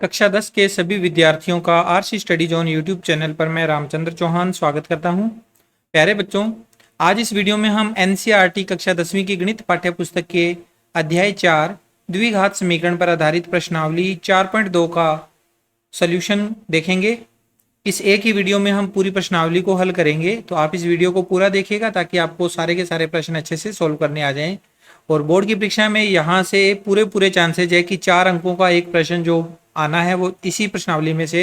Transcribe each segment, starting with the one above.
कक्षा 10 के सभी विद्यार्थियों का RC study zone YouTube channel पर मैं रामचंद्र चौहान स्वागत करता हूं। प्यारे बच्चों, आज इस वीडियो में हम एनसीईआरटी कक्षा 10वीं की गणित पाठ्य पुस्तक के अध्याय 4 द्विघात समीकरण पर आधारित प्रश्नावली 4.2 का सॉल्यूशन देखेंगे। इस एक ही वीडियो में हम पूरी प्रश्नावली को हल करेंगे, तो आप इस वीडियो को पूरा देखिएगा ताकि आपको सारे के सारे प्रश्न अच्छे से सोल्व करने आ जाएं। और बोर्ड की परीक्षा में यहाँ से पूरे चांसेज है कि 4 अंकों का एक प्रश्न जो आना है वो इसी प्रश्नावली में से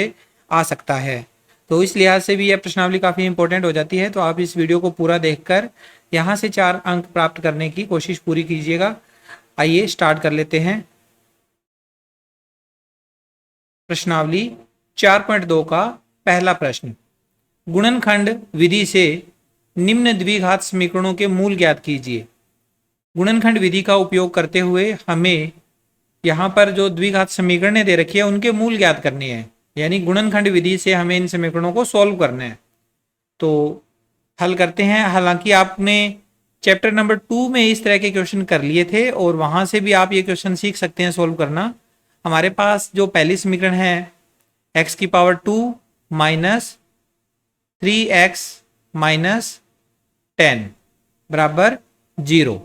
आ सकता है। तो इस लिहाज से भी यह प्रश्नावली काफ़ी इंपॉर्टेंट हो जाती है। तो आप इस वीडियो को पूरा देखकर यहाँ से 4 अंक प्राप्त करने की कोशिश पूरी कीजिएगा। आइए स्टार्ट कर लेते हैं। प्रश्नावली 4.2 का पहला प्रश्न, गुणनखंड विधि से निम्न द्विघात समीकरणों के मूल ज्ञात कीजिए। गुणनखंड विधि का उपयोग करते हुए हमें यहाँ पर जो द्विघात समीकरणें दे रखी है उनके मूल ज्ञात करने हैं, यानी गुणनखंड विधि से हमें इन समीकरणों को सॉल्व करना है। तो हल करते हैं। हालांकि आपने चैप्टर नंबर 2 में इस तरह के क्वेश्चन कर लिए थे और वहां से भी आप ये क्वेश्चन सीख सकते हैं सॉल्व करना। हमारे पास जो पहली समीकरण है x की पावर 2 माइनस 3x माइनस 10 बराबर 0,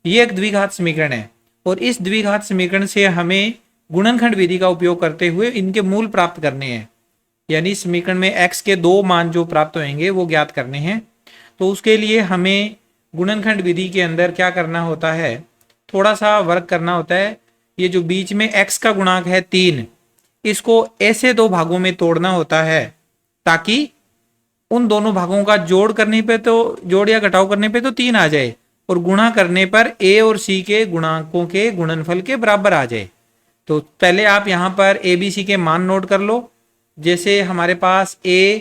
ये एक द्विघात समीकरण है। और इस द्विघात समीकरण से हमें गुणनखंड विधि का उपयोग करते हुए इनके मूल प्राप्त करने हैं, यानी समीकरण में x के 2 मान जो प्राप्त होंगे वो ज्ञात करने हैं। तो उसके लिए हमें गुणनखंड विधि के अंदर क्या करना होता है, थोड़ा सा वर्क करना होता है। ये जो बीच में x का गुणांक है 3, इसको ऐसे 2 भागों में तोड़ना होता है ताकि उन दोनों भागों का जोड़ या घटाव करने पे तो 3 आ जाए और गुणा करने पर a और c के गुणांकों के गुणनफल के बराबर आ जाए। तो पहले आप यहाँ पर a b c के मान नोट कर लो। जैसे हमारे पास a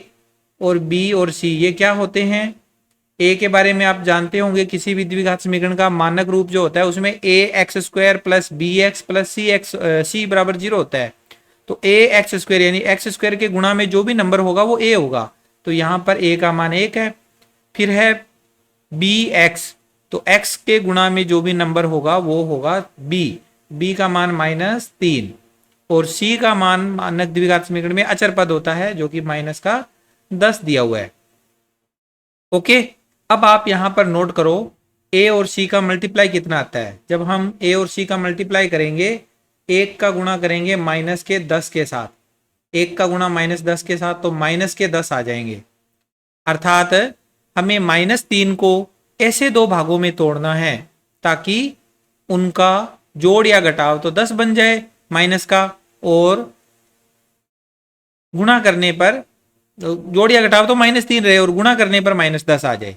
और b और c ये क्या होते हैं, a के बारे में आप जानते होंगे, किसी भी द्विघात समीकरण का मानक रूप जो होता है उसमें ax² plus bx plus c बराबर 0 होता है। तो ax² यानी x² के गुणा में जो भी नंबर होगा वो a होगा। तो यहाँ पर a का मान 1 है। फिर है bx, तो x के गुणा में जो भी नंबर होगा वो होगा b का मान -3 और c का मान मानक द्विघात समीकरण में अचर पद होता है जो कि -10 दिया हुआ है। ओके, अब आप यहां पर नोट करो a और c का मल्टीप्लाई कितना आता है। जब हम a और c का मल्टीप्लाई करेंगे, 1 का गुणा करेंगे -10 के साथ, 1 का गुणा -10 के साथ तो -10 आ जाएंगे। अर्थात हमें -3 को ऐसे 2 भागों में तोड़ना है ताकि उनका जोड़ या घटाव तो 10 बन जाए माइनस का, और गुणा करने पर जोड़ या घटाव तो -3 रहे और गुणा करने पर -10 आ जाए।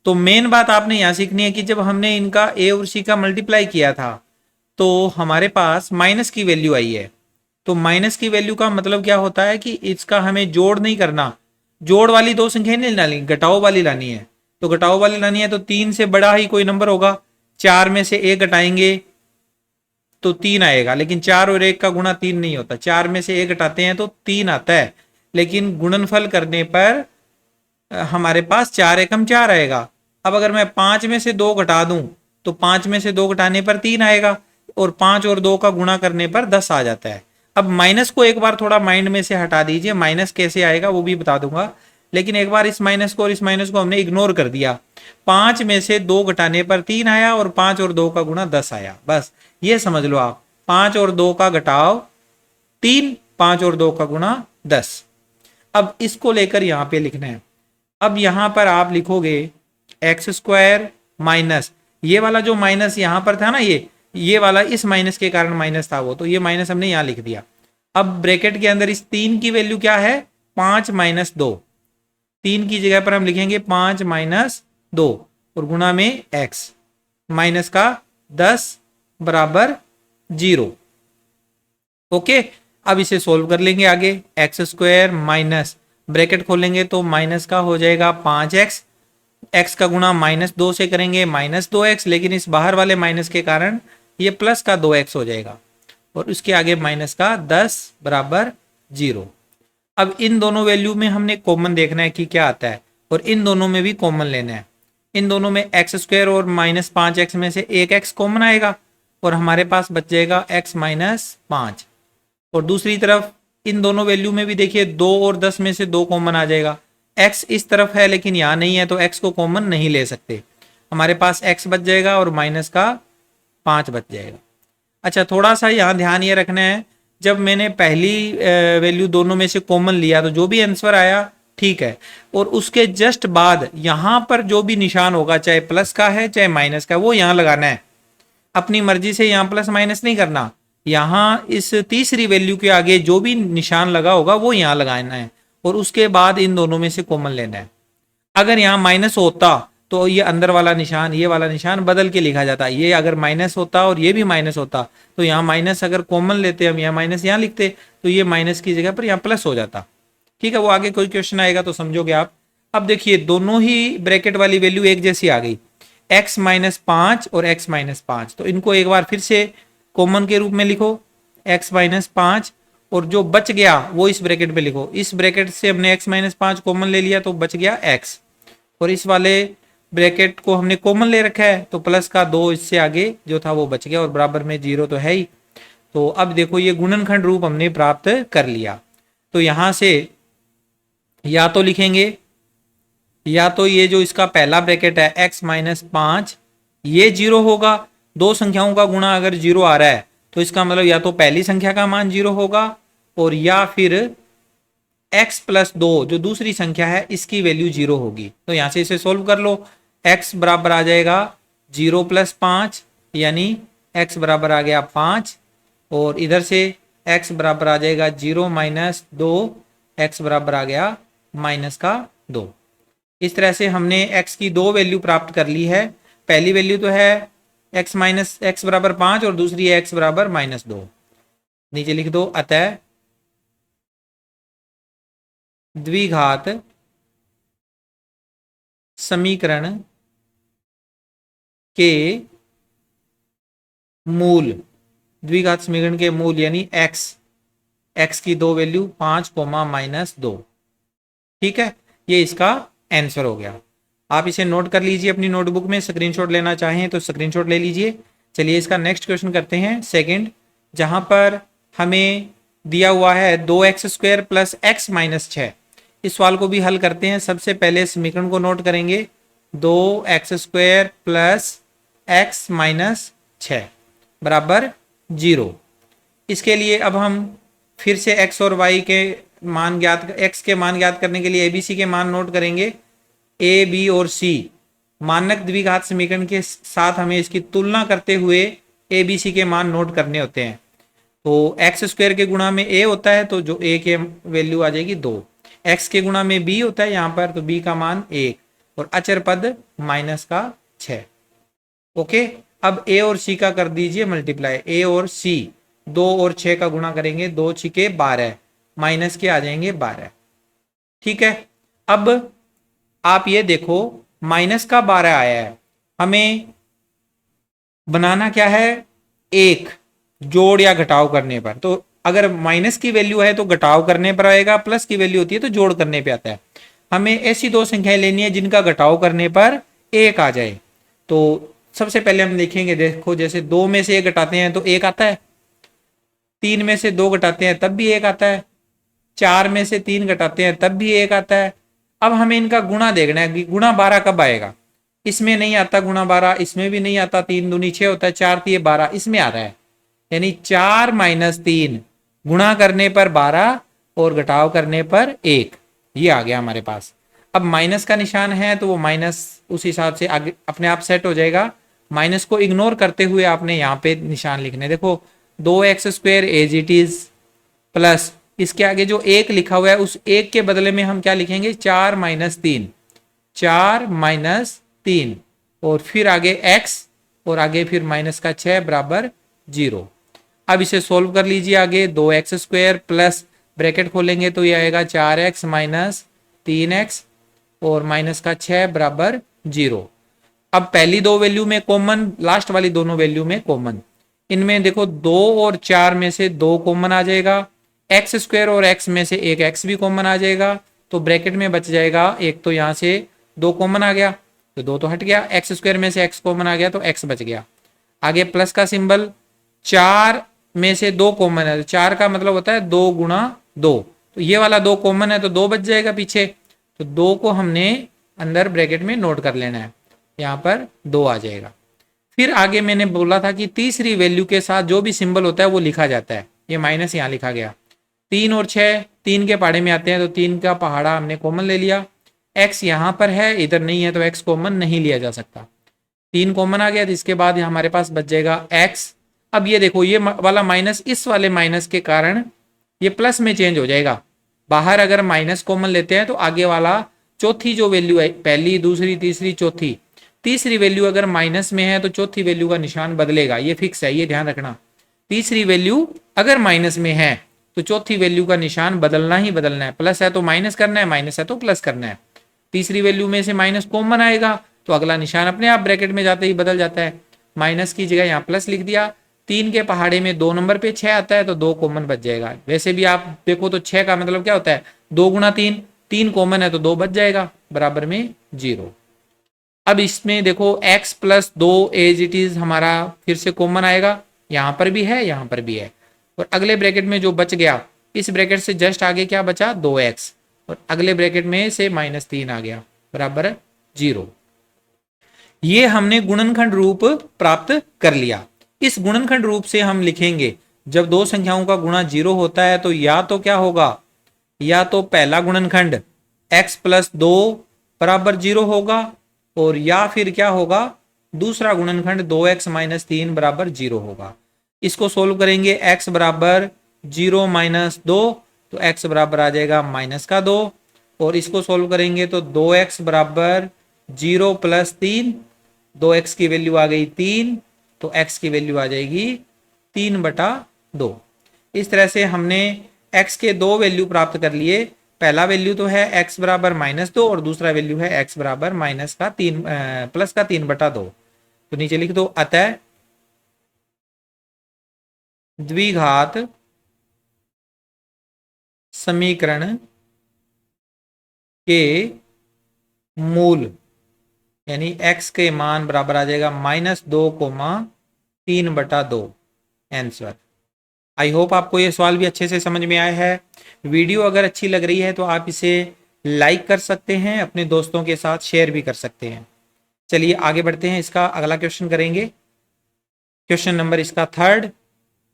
तो मेन बात आपने यहां सीखनी है कि जब हमने इनका a और c का मल्टीप्लाई किया था तो हमारे पास माइनस की वैल्यू आई है। तो माइनस की वैल्यू का मतलब क्या होता है कि इसका हमें जोड़ नहीं करना, जोड़ वाली 2 संख्या नहीं लानी, घटाव वाली लानी है। तो घटाव वाली लानी है तो 3 से बड़ा ही कोई नंबर होगा, 4 में से 1 घटाएंगे तो 3 आएगा, लेकिन 4 और 1 का गुणा 3 नहीं होता। 4 में से 1 घटाते हैं तो 3 आता है, लेकिन गुणनफल करने पर हमारे पास 4 एकम 4 आएगा। अब अगर मैं 5 में से 2 घटा दूं तो 5 में से 2 घटाने पर 3 आएगा और 5 और 2 का गुणा करने पर 10 आ जाता है। अब माइनस को एक बार थोड़ा माइंड में से हटा दीजिए, माइनस कैसे आएगा वो भी बता दूंगा, लेकिन एक बार इस माइनस को और इस माइनस को हमने इग्नोर कर दिया। 5 में से 2 घटाने पर 3 आया और 5 और 2 का गुणा 10 आया। बस ये समझ लो आप, 5 और 2 का घटाव 3, 5 और 2 का गुणा 10। अब इसको लेकर यहाँ पे लिखना है। अब यहाँ पर आप लिखोगे x² माइनस, ये वाला जो माइनस यहाँ पर था ना, ये वाला इस माइनस के कारण माइनस था वो, तो ये माइनस हमने यहाँ लिख दिया। अब ब्रैकेट के अंदर इस 3 की वैल्यू क्या है, 5 - 2। 3 की जगह पर हम लिखेंगे 5 - 2 और गुणा में x माइनस का 10 बराबर 0। ओके, अब इसे सोल्व कर लेंगे आगे। x² माइनस, ब्रैकेट खोलेंगे तो माइनस का हो जाएगा 5x, x का गुणा -2 से करेंगे -2x, लेकिन इस बाहर वाले माइनस के कारण ये प्लस का 2x हो जाएगा और उसके आगे माइनस का 10 बराबर 0। अब इन दोनों वैल्यू में हमने कॉमन देखना है कि क्या आता है और इन दोनों में भी कॉमन लेना है। इन दोनों में x² और -5x में से एक x कॉमन आएगा और हमारे पास बच जाएगा x - 5। और दूसरी तरफ इन दोनों वैल्यू में भी देखिए 2 और 10 में से 2 कॉमन आ जाएगा। x इस तरफ है लेकिन यहाँ नहीं है, तो x को कॉमन नहीं ले सकते। हमारे पास x बच जाएगा और माइनस का 5 बच जाएगा। अच्छा, थोड़ा सा यहाँ ध्यान ये रखना है, जब मैंने पहली वैल्यू दोनों में से कॉमन लिया तो जो भी आंसर आया ठीक है, और उसके जस्ट बाद यहाँ पर जो भी निशान होगा, चाहे प्लस का है चाहे माइनस का, वो यहाँ लगाना है। अपनी मर्जी से यहाँ प्लस माइनस नहीं करना। यहाँ इस तीसरी वैल्यू के आगे जो भी निशान लगा होगा वो यहाँ लगाना है, और उसके बाद इन दोनों में से कॉमन लेना है। अगर यहाँ माइनस होता तो ये अंदर वाला निशान, ये वाला निशान बदल के लिखा जाता। ये अगर माइनस होता और ये भी माइनस होता तो यहाँ माइनस अगर कॉमन लेते, हम यहाँ माइनस यहाँ लिखते, तो ये माइनस की जगह पर यहाँ प्लस हो जाता। ठीक है, वो आगे कोई क्वेश्चन आएगा तो समझोगे आप। अब देखिए दोनों ही ब्रैकेट वाली वैल्यू एक जैसी आ गई, x माइनस 5 और x माइनस 5। तो इनको एक बार फिर से कॉमन के रूप में लिखो, x माइनस 5, और जो बच गया वो इस ब्रैकेट में लिखो। इस ब्रैकेट से हमने x माइनस 5 कॉमन ले लिया तो बच गया x, और इस वाले ब्रैकेट को हमने कॉमन ले रखा है तो प्लस का 2 इससे आगे जो था वो बच गया, और बराबर में 0 तो है ही। तो अब देखो ये गुणनखंड रूप हमने प्राप्त कर लिया। तो यहां से या तो लिखेंगे, या तो ये जो इसका पहला ब्रैकेट है x माइनस 5 ये 0 होगा। दो संख्याओं का गुणा अगर 0 आ रहा है तो इसका मतलब या तो पहली संख्या का मान 0 होगा, और या फिर x प्लस 2 जो दूसरी संख्या है इसकी वैल्यू 0 होगी। तो यहां से इसे सोल्व कर लो। x बराबर आ जाएगा 0 प्लस 5, यानी x बराबर आ गया 5, और इधर से x बराबर आ जाएगा 0 माइनस 2, x बराबर आ गया माइनस का 2। इस तरह से हमने x की दो वैल्यू प्राप्त कर ली है। पहली वैल्यू तो है x माइनस x बराबर 5 और दूसरी है x बराबर माइनस 2। नीचे लिख दो, अतः द्विघात समीकरण के मूल, द्विघात समीकरण के मूल यानी x की दो वैल्यू 5 माइनस 2। ठीक है, ये इसका आंसर हो गया। आप इसे नोट कर लीजिए अपनी नोटबुक में, स्क्रीनशॉट लेना चाहें तो स्क्रीनशॉट ले लीजिए। चलिए इसका नेक्स्ट क्वेश्चन करते हैं, सेकंड, जहां पर हमें दिया हुआ है 2x² प्लस x माइनस 6। इस सवाल को भी हल करते हैं। सबसे पहले समीकरण को नोट करेंगे, 2x² प्लस x माइनस 6 बराबर 0। इसके लिए अब हम फिर से x और y के मान ज्ञात, x के मान ज्ञात करने के लिए ABC के मान नोट करेंगे। a, b और c मानक द्विघात समीकरण के साथ हमें इसकी तुलना करते हुए a, b, c के मान नोट करने होते हैं। तो x² के गुणा में a होता है तो जो a के वैल्यू आ जाएगी 2, x के गुणा में b होता है यहाँ पर, तो b का मान 1, और अचर पद माइनस का 6। ओके, अब a और c का कर दीजिए मल्टीप्लाई। a और c 2 और 6 का गुणा करेंगे, 2 6 12, माइनस के आ जाएंगे 12। ठीक है, अब आप ये देखो माइनस का 12 आया है, हमें बनाना क्या है, एक जोड़ या घटाव करने पर। तो अगर माइनस की वैल्यू है तो घटाव करने पर आएगा, प्लस की वैल्यू होती है तो जोड़ करने पे आता है। हमें ऐसी दो संख्याएं लेनी है जिनका घटाव करने पर 1 आ जाए। तो सबसे पहले हम देखेंगे, देखो जैसे 2 में से 1 घटाते हैं तो 1 आता है, 3 में से 2 घटाते हैं तब भी 1 आता है, 4 में से 3 घटाते हैं तब भी 1 आता है। अब हमें इनका गुणा देखना है कि गुणा 12 कब आएगा। इसमें नहीं आता गुणा 12, इसमें भी नहीं आता, 3 दूनी 6 होता है, 4 3 12, इसमें आ रहा है। यानी 4 माइनस 3 गुणा करने पर 12 और घटाव करने पर 1, ये आ गया हमारे पास। अब माइनस का निशान है तो वो माइनस उस हिसाब से आगे अपने आप सेट हो जाएगा। माइनस को इग्नोर करते हुए आपने यहाँ पे निशान लिखने, देखो 2x² as it is plus इसके आगे जो 1 लिखा हुआ है उस 1 के बदले में हम क्या लिखेंगे, 4 माइनस 3, 4 माइनस 3, और फिर आगे x और आगे फिर माइनस का 6 बराबर 0। अब इसे सोल्व कर लीजिए। आगे 2x² प्लस ब्रैकेट खोलेंगे तो ये आएगा 4x माइनस 3x और माइनस का 6 बराबर 0। अब पहली दो वैल्यू में कॉमन, लास्ट वाली दोनों वैल्यू में कॉमन। इनमें देखो 2 और 4 में से 2 कॉमन आ जाएगा, x² और x में से एक x भी कॉमन आ जाएगा, तो ब्रैकेट में बच जाएगा एक, तो यहाँ से 2 कॉमन आ गया तो 2 तो हट गया, x² में से x कॉमन आ गया तो x बच गया। आगे प्लस का सिंबल, 4 में से 2 कॉमन है, तो 4 का मतलब होता है 2 गुणा 2, तो ये वाला 2 कॉमन है तो 2 बच जाएगा पीछे, तो 2 को हमने अंदर ब्रैकेट में नोट कर लेना है, यहाँ पर 2 आ जाएगा। फिर आगे मैंने बोला था कि तीसरी वैल्यू के साथ जो भी सिंबल होता है वो लिखा जाता है, ये माइनस यहाँ लिखा गया। 3 और 6 3 के पहाड़े में आते हैं, तो 3 का पहाड़ा हमने कॉमन ले लिया। x यहाँ पर है, इधर नहीं है, तो x कॉमन नहीं लिया जा सकता। 3 कॉमन आ गया, तो इसके बाद हमारे पास बच जाएगा x। अब ये देखो, ये वाला माइनस इस वाले माइनस के कारण ये प्लस में चेंज हो जाएगा। बाहर अगर माइनस कॉमन लेते हैं तो आगे वाला चौथी जो वैल्यू है, पहली दूसरी तीसरी चौथी, तीसरी वैल्यू अगर माइनस में है तो चौथी वैल्यू का निशान बदलेगा, ये फिक्स है, ये ध्यान रखना। तीसरी वैल्यू अगर माइनस में है तो चौथी वैल्यू का निशान बदलना ही बदलना है, प्लस है तो माइनस करना है, माइनस है तो प्लस करना है। तीसरी वैल्यू में से माइनस कॉमन आएगा तो अगला निशान अपने आप ब्रैकेट में जाते ही बदल जाता है, माइनस की जगह यहाँ प्लस लिख दिया। 3 के पहाड़े में 2 नंबर पे 6 आता है, तो 2 कॉमन बच जाएगा। वैसे भी आप देखो तो 6 का मतलब क्या होता है, 2 गुणा 3, 3 कॉमन है तो 2 बच जाएगा, बराबर में 0। अब इसमें देखो x plus 2 as it is हमारा फिर से कॉमन आएगा, यहाँ पर भी है यहाँ पर भी है, और अगले ब्रैकेट में जो बच गया, इस ब्रैकेट से जस्ट आगे क्या बचा, 2x, और अगले ब्रैकेट में से -3 आ गया, बराबर 0। ये हमने गुणनखंड रूप प्राप्त कर लिया। इस गुणनखंड रूप से हम लिखेंगे, जब दो संख्याओं का गुणा 0 होता है तो या तो क्या होगा, या तो पहला गुणनखंड x प्लस 2 बराबर 0 होगा, और या फिर क्या होगा, दूसरा गुणनखंड 2x माइनस 3 बराबर 0 होगा। इसको सोल्व करेंगे, x बराबर 0 माइनस 2, तो x बराबर आ जाएगा -2, और इसको सोल्व करेंगे तो 2x बराबर 0 प्लस 3, 2x की वैल्यू आ गई 3, तो x की वैल्यू आ जाएगी 3/2। इस तरह से हमने x के 2 वैल्यू प्राप्त कर लिए। पहला वैल्यू तो है x बराबर -2, और दूसरा वैल्यू है x बराबर प्लस का 3/2। तो नीचे लिख दो, अतः द्विघात समीकरण के मूल यानी x के मान बराबर आ जाएगा -2, 3/2 आंसर। आई होप आपको ये सवाल भी अच्छे से समझ में आया है। वीडियो अगर अच्छी लग रही है तो आप इसे लाइक कर सकते हैं, अपने दोस्तों के साथ शेयर भी कर सकते हैं। चलिए आगे बढ़ते हैं, इसका अगला क्वेश्चन करेंगे। क्वेश्चन नंबर इसका 3,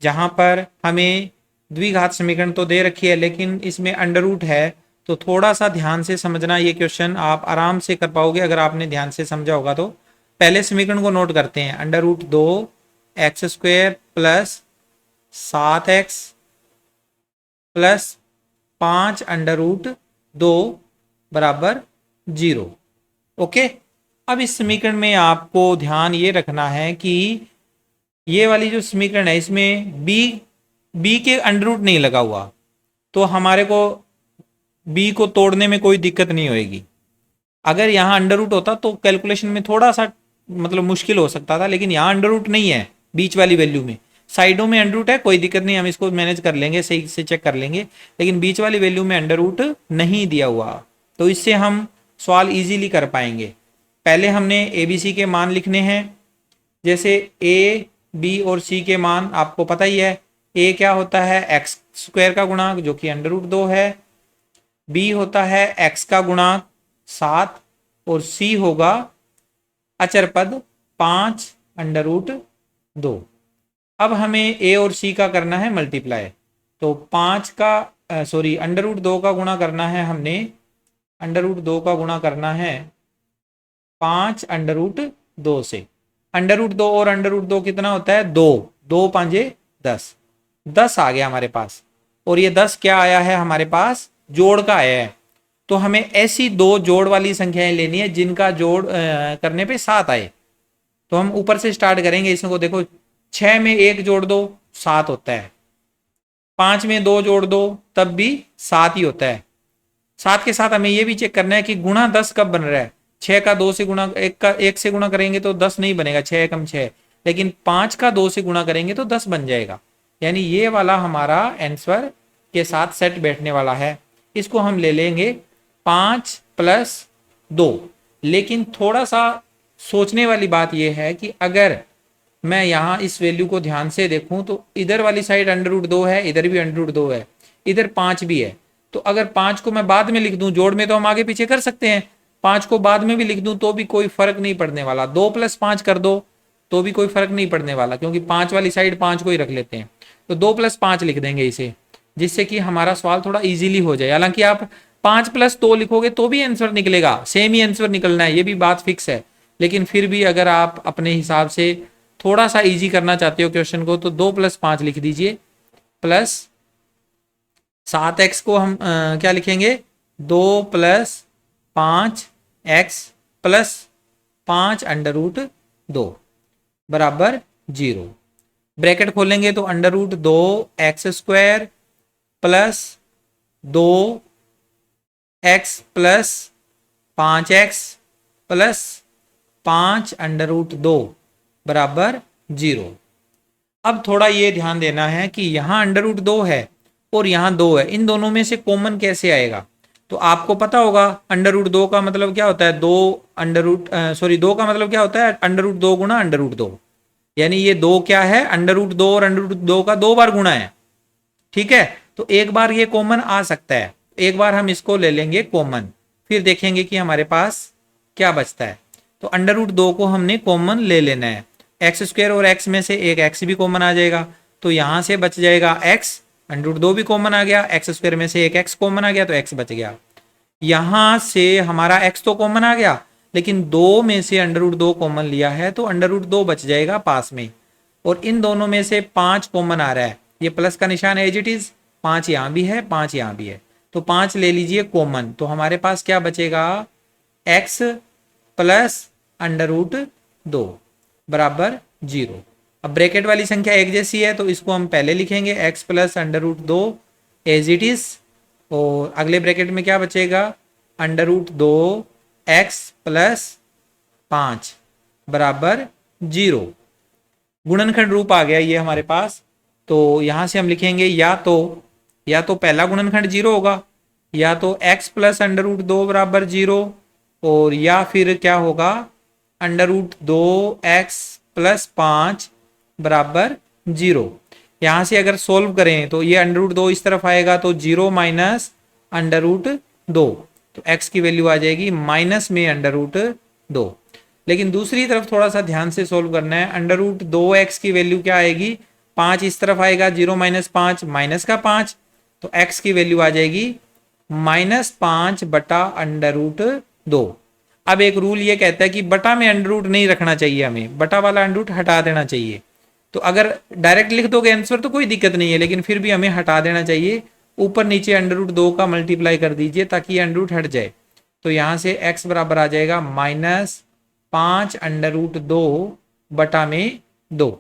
जहां पर हमें द्विघात समीकरण तो दे रखी है लेकिन इसमें अंडर रूट है, तो थोड़ा सा ध्यान से समझना। ये क्वेश्चन आप आराम से कर पाओगे अगर आपने ध्यान से समझा होगा। तो पहले समीकरण को नोट करते हैं, √2x² प्लस 7x प्लस 5√2 बराबर 0। ओके, अब इस समीकरण में आपको ध्यान ये रखना है कि ये वाली जो समीकरण है इसमें b के अंडर रूट नहीं लगा हुआ, तो हमारे को b को तोड़ने में कोई दिक्कत नहीं होगी। अगर यहाँ अंडर रूट होता तो कैलकुलेशन में थोड़ा सा मतलब मुश्किल हो सकता था, लेकिन यहाँ अंडर रूट नहीं है बीच वाली वैल्यू में। साइडों में अंडर रूट है, कोई दिक्कत नहीं, हम इसको मैनेज कर लेंगे, सही से चेक कर लेंगे, लेकिन बीच वाली वैल्यू में अंडर रूट नहीं दिया हुआ, तो इससे हम सवाल इजीली कर पाएंगे। पहले हमने ABC के मान लिखने हैं, जैसे A, B और C के मान आपको पता ही है। A क्या होता है, x² का गुणांक जो कि √2 है, B होता है x का गुणांक 7, और C होगा अचर पद 5√2। अब हमें A और C का करना है मल्टीप्लाई, तो √2 का गुणा करना है हमने, √2 का गुणा करना है 5√2 से। √2 और √2 कितना होता है, 2, 2 5 10, 10 आ गया हमारे पास, और ये 10 क्या आया है हमारे पास, जोड़ का आया है। तो हमें ऐसी 2 जोड़ वाली संख्याएं लेनी है जिनका जोड़ करने पे 7 आए। तो हम ऊपर से स्टार्ट करेंगे, इसको देखो, 6 में 1 जोड़ दो 7 होता है, 5 में 2 जोड़ दो तब भी 7 ही होता है। 7 के साथ हमें ये भी चेक करना है कि गुणा 10 कब बन रहा है। 6 का 2 से गुणा, 1 से गुणा करेंगे तो 10 नहीं बनेगा, 6 एकम 6, लेकिन 5 का 2 से गुणा करेंगे तो 10 बन जाएगा। यानी ये वाला हमारा आंसर के साथ सेट बैठने वाला है। इसको हम ले लेंगे 5 + 2। लेकिन थोड़ा सा सोचने वाली बात यह है कि अगर मैं यहाँ इस वैल्यू को ध्यान से देखूं तो इधर वाली साइड √2 है, इधर भी √2 है, इधर 5 भी है। तो अगर 5 को मैं बाद में लिख दूं, जोड़ में तो हम आगे पीछे कर सकते हैं, 5 को बाद में भी लिख दूं तो भी कोई फर्क नहीं पड़ने वाला। 2 + 5 कर दो तो भी कोई फर्क नहीं पड़ने वाला, क्योंकि 5 वाली साइड 5 को ही रख लेते हैं। तो 2 + 5 लिख देंगे इसे, जिससे कि हमारा सवाल थोड़ा इजीली हो जाए। हालांकि आप 5 + 2 लिखोगे तो भी आंसर निकलेगा, सेम ही आंसर निकलना है, ये भी बात फिक्स है। लेकिन फिर भी अगर आप अपने हिसाब से थोड़ा सा इजी करना चाहते हो क्वेश्चन को, तो 2 + 5 लिख दीजिए, प्लस 7x को हम क्या लिखेंगे, 2 + 5x + 5 √2 बराबर 0। ब्रैकेट खोलेंगे तो √2x² प्लस 2x + 5x + 5 √2 बराबर 0। अब थोड़ा ये ध्यान देना है कि यहाँ √2 है और यहाँ 2 है, इन दोनों में से कॉमन कैसे आएगा। तो आपको पता होगा √2 का मतलब क्या होता है, 2 का मतलब क्या होता है, √2 गुणा √2, यानी ये 2 क्या है, √2 और √2 का 2 बार गुणा है। ठीक है, तो एक बार ये कॉमन आ सकता है, एक बार हम इसको ले लेंगे कॉमन, फिर देखेंगे कि हमारे पास क्या बचता है। तो √2 को हमने कॉमन ले लेना है, x² और x में से एक x भी कॉमन आ जाएगा, तो यहां से बच जाएगा x, √2 भी कॉमन आ गया, x² में से एक x कॉमन आ गया तो x बच गया। यहां से हमारा x तो कॉमन आ गया, लेकिन 2 में से √2 कॉमन लिया है तो √2 बच जाएगा पास में, और इन दोनों में से 5 कॉमन आ रहा है, ये प्लस का निशान एज इट इज, 5 यहाँ भी है 5 यहाँ भी है, तो 5 ले लीजिए कॉमन, तो हमारे पास क्या बचेगा, x + √2 बराबर 0। अब ब्रैकेट वाली संख्या एक जैसी है तो इसको हम पहले लिखेंगे x + √2 एज इट इज, और अगले ब्रैकेट में क्या बचेगा, √2x + 5 बराबर 0। गुणनखंड रूप आ गया ये हमारे पास, तो यहां से हम लिखेंगे या तो पहला गुणनखंड 0 होगा, या तो x + √2 बराबर 0, और या फिर क्या होगा, √2x + 5 बराबर 0। यहां से अगर सोल्व करें तो ये √2 इस तरफ आएगा तो 0 - √2, तो x की वैल्यू आ जाएगी माइनस में √2। लेकिन दूसरी तरफ थोड़ा सा ध्यान से सोल्व करना है, √2x की वैल्यू क्या आएगी, 5 इस तरफ आएगा, 0 - 5 माइनस का 5, तो x की वैल्यू आ जाएगी -5 बटा √2। अब एक रूल ये कहता है कि बटा में √ नहीं रखना चाहिए, हमें बटा वाला √ हटा देना चाहिए। तो अगर डायरेक्ट लिख दोगे आंसर तो कोई दिक्कत नहीं है, लेकिन फिर भी हमें हटा देना चाहिए, ऊपर नीचे √2 का मल्टीप्लाई कर दीजिए ताकि √ हट जाए। तो यहां से x बराबर आ जाएगा -5 √2 बटा में 2,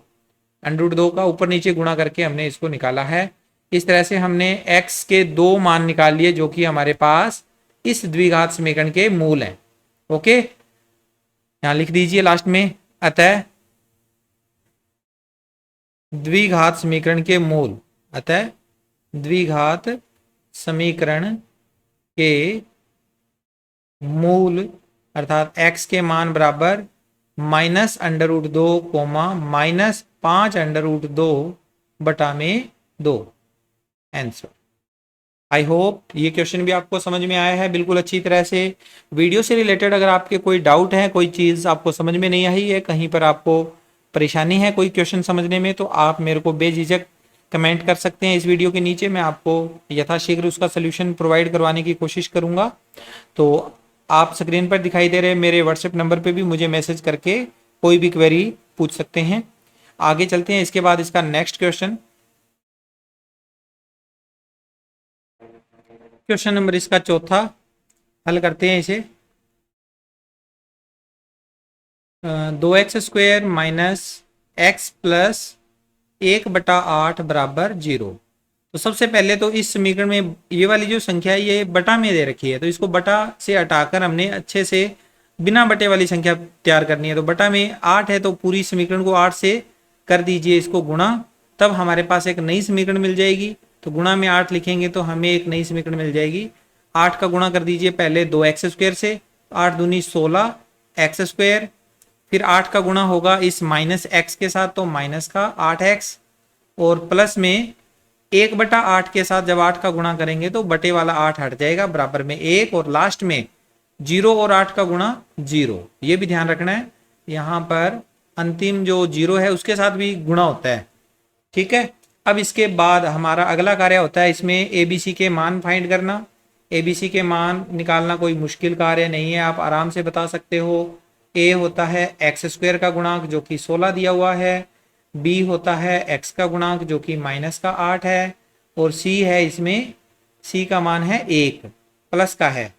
√2 का ऊपर नीचे गुणा करके हमने इसको निकाला है। इस तरह से हमने x के 2 मान निकाल लिए जो कि हमारे पास इस द्विघात समीकरण के मूल हैं। ओके, यहां लिख दीजिए लास्ट में, अतः द्विघात समीकरण के मूल, अतः द्विघात समीकरण के मूल अर्थात x के मान बराबर -√2, -5 √2 बटा में 2 आंसर। आई होप ये क्वेश्चन भी आपको समझ में आया है बिल्कुल अच्छी तरह से। वीडियो से रिलेटेड अगर आपके कोई डाउट है, कोई चीज़ आपको समझ में नहीं आई है, कहीं पर आपको परेशानी है कोई क्वेश्चन समझने में, तो आप मेरे को बेझिझक कमेंट कर सकते हैं इस वीडियो के नीचे, मैं आपको यथाशीघ्र उसका सोल्यूशन प्रोवाइड करवाने की कोशिश करूँगा। तो आप स्क्रीन पर दिखाई दे रहे मेरे व्हाट्सएप नंबर पर भी मुझे मैसेज करके कोई भी क्वेरी पूछ सकते हैं। आगे चलते हैं, इसके बाद इसका नेक्स्ट क्वेश्चन नंबर इसका चौथा हल करते हैं इसे। 2x² - x + 1/8 बराबर 0। तो सबसे पहले तो इस समीकरण में ये वाली जो संख्या है ये बटा में दे रखी है, तो इसको बटा से हटाकर हमने अच्छे से बिना बटे वाली संख्या तैयार करनी है। तो बटा में 8 है तो पूरी समीकरण को 8 से कर दीजिए इसको गुणा, तब हमारे पास एक नई समीकरण मिल जाएगी। तो गुणा में 8 लिखेंगे तो हमें एक नई समीकरण मिल जाएगी। 8 का गुणा कर दीजिए पहले 2x² से, 8 दूनी 16 x², फिर 8 का गुणा होगा इस माइनस एक्स के साथ, तो माइनस का 8x, और प्लस में 1/8 के साथ जब 8 का गुणा करेंगे तो बटे वाला 8 हट जाएगा, बराबर में 1, और लास्ट में 0 और 8 का गुणा 0। ये भी ध्यान रखना है, यहाँ पर अंतिम जो 0 है उसके साथ भी गुणा होता है। ठीक है, अब इसके बाद हमारा अगला कार्य होता है इसमें एबीसी के मान फाइंड करना। एबीसी के मान निकालना कोई मुश्किल कार्य नहीं है, आप आराम से बता सकते हो। ए होता है x² का गुणांक जो कि 16 दिया हुआ है, बी होता है x का गुणांक जो कि माइनस का 8 है, और सी है इसमें, सी का मान है 1 प्लस का है।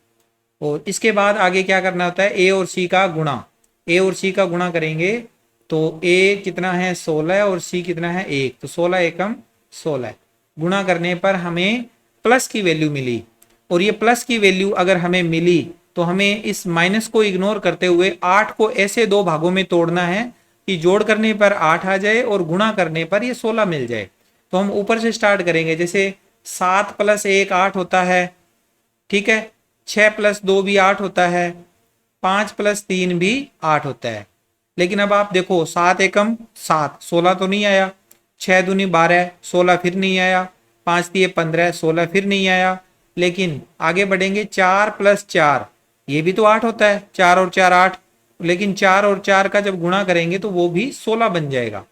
और इसके बाद आगे क्या करना होता है, ए और सी का गुणा। ए और सी का गुणा करेंगे तो ए कितना है 16 और सी कितना है 1, तो 16 एकम 16। गुणा करने पर हमें प्लस की वैल्यू मिली, और ये प्लस की वैल्यू अगर हमें मिली तो हमें इस माइनस को इग्नोर करते हुए 8 को ऐसे 2 भागों में तोड़ना है कि जोड़ करने पर 8 आ जाए और गुणा करने पर ये 16 मिल जाए। तो हम ऊपर से स्टार्ट करेंगे, जैसे 7 + 1 8 होता है, ठीक है, 6 + 2 भी 8 होता है, 5 + 3 भी 8 होता है। लेकिन अब आप देखो 7 एकम 7, 16 तो नहीं आया, 6 दूनी 12, 16 फिर नहीं आया, 5 दिए 15, 16 फिर नहीं आया। लेकिन आगे बढ़ेंगे 4 + 4, ये भी तो 8 होता है, 4 और 4 8, लेकिन 4 और 4 का जब गुणा करेंगे तो वो भी 16 बन जाएगा।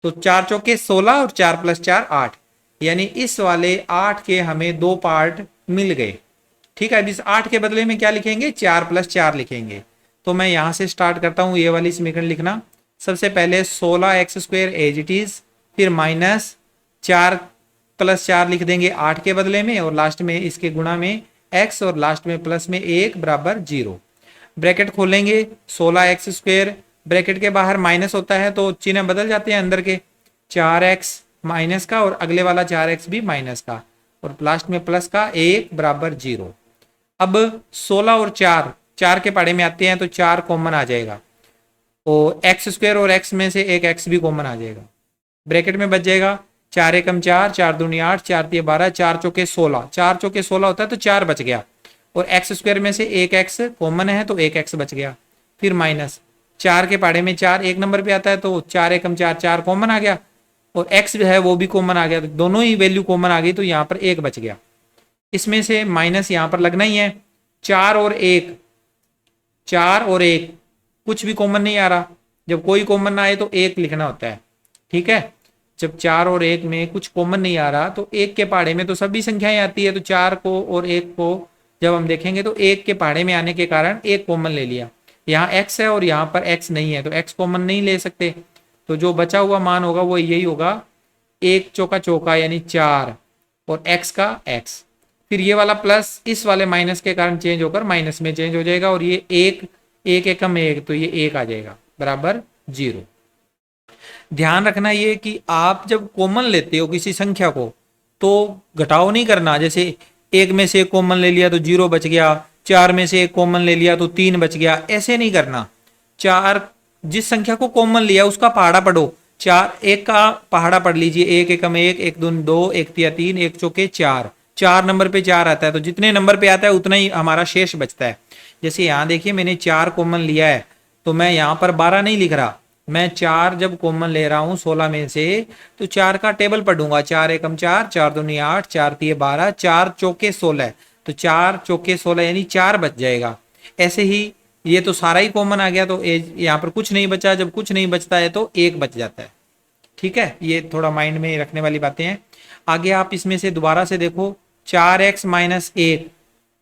तो 4 चौके 16 और 4 + 4 8, यानी इस वाले 8 के हमें 2 पार्ट मिल गए। ठीक है, अब इस 8 के बदले में क्या लिखेंगे, 4 + 4 लिखेंगे। तो मैं यहां से स्टार्ट करता हूं ये वाली समीकरण लिखना। सबसे पहले 16x² एज इट इज, फिर माइनस 4 + 4 लिख देंगे 8 के बदले में, और लास्ट में इसके गुणा में x, और लास्ट में प्लस में 1 बराबर 0। ब्रैकेट खोलेंगे 16x², ब्रैकेट के बाहर माइनस होता है तो चिन्ह बदल जाते हैं अंदर के, 4x माइनस का और अगले वाला 4x भी माइनस का, और लास्ट में प्लस का 1 बराबर 0। अब 16 और 4 के पाड़े में आते हैं तो 4 कॉमन आ जाएगा, और x² और x में से एक x भी कॉमन आ जाएगा। ब्रैकेट में बच जाएगा 4 एकम 4, 4 दूनी 8, 4 तिये 12, 4 चौके 16, 4 चौके 16 होता है तो 4 बच गया, और x² में से एक x कॉमन है तो एक x बच गया। फिर माइनस 4 के पाड़े में 4 एक नंबर पे आता है तो 4 एकम 4, 4 कॉमन आ गया, और x जो है वो भी कॉमन आ गया, तो दोनों ही वैल्यू कॉमन आ गई, तो यहाँ पर 1 बच गया। इसमें से माइनस यहाँ पर लगना ही है, 4 और 1, 4 और 1 कुछ भी कॉमन नहीं आ रहा, जब कोई कॉमन ना आए तो 1 लिखना होता है। ठीक है, जब 4 और 1 में कुछ कॉमन नहीं आ रहा तो 1 के पहाड़े में तो सभी संख्याएं आती है, तो 4 को और 1 को जब हम देखेंगे तो 1 के पहाड़े में आने के कारण 1 कॉमन ले लिया। यहाँ x है और यहाँ पर x नहीं है तो x कॉमन नहीं ले सकते, तो जो बचा हुआ मान होगा वो यही होगा, 1 चौका चौका यानी 4 और x का x। फिर ये वाला प्लस इस वाले माइनस के कारण चेंज होकर माइनस में चेंज हो जाएगा, और ये 1 एकम 1 तो ये 1 आ जाएगा बराबर 0। ध्यान रखना ये कि आप जब कॉमन लेते हो किसी संख्या को तो घटाव नहीं करना, जैसे 1 में से 1 कॉमन ले लिया तो 0 बच गया, 4 में से 1 कॉमन ले लिया तो 3 बच गया, ऐसे नहीं करना। 4 जिस संख्या को कॉमन लिया उसका पहाड़ा पढ़ो, 4 1 का पहाड़ा पढ़ लीजिए, 1 एकम 1, 1 दूनी 2, 1 तिया 3, 1 चौके 4, 4 नंबर पे 4 आता है, तो जितने नंबर पे आता है उतना ही हमारा शेष बचता है। जैसे यहाँ देखिए मैंने 4 कॉमन लिया है तो मैं यहाँ पर 12 नहीं लिख रहा, मैं 4 जब कॉमन ले रहा हूँ 16 में से तो 4 का टेबल पढ़ूंगा, 4 एकम 4, 4 दूनी 8, 4 तिये 12, 4 चौके 16, तो 4 चौके 16 यानी 4 बच जाएगा। ऐसे ही ये तो सारा ही कॉमन आ गया तो यहाँ पर कुछ नहीं बचा, जब कुछ नहीं बचता है तो 1 बच जाता है। ठीक है, ये थोड़ा माइंड में रखने वाली बातें हैं। आगे आप इसमें से दोबारा से देखो 4x - 1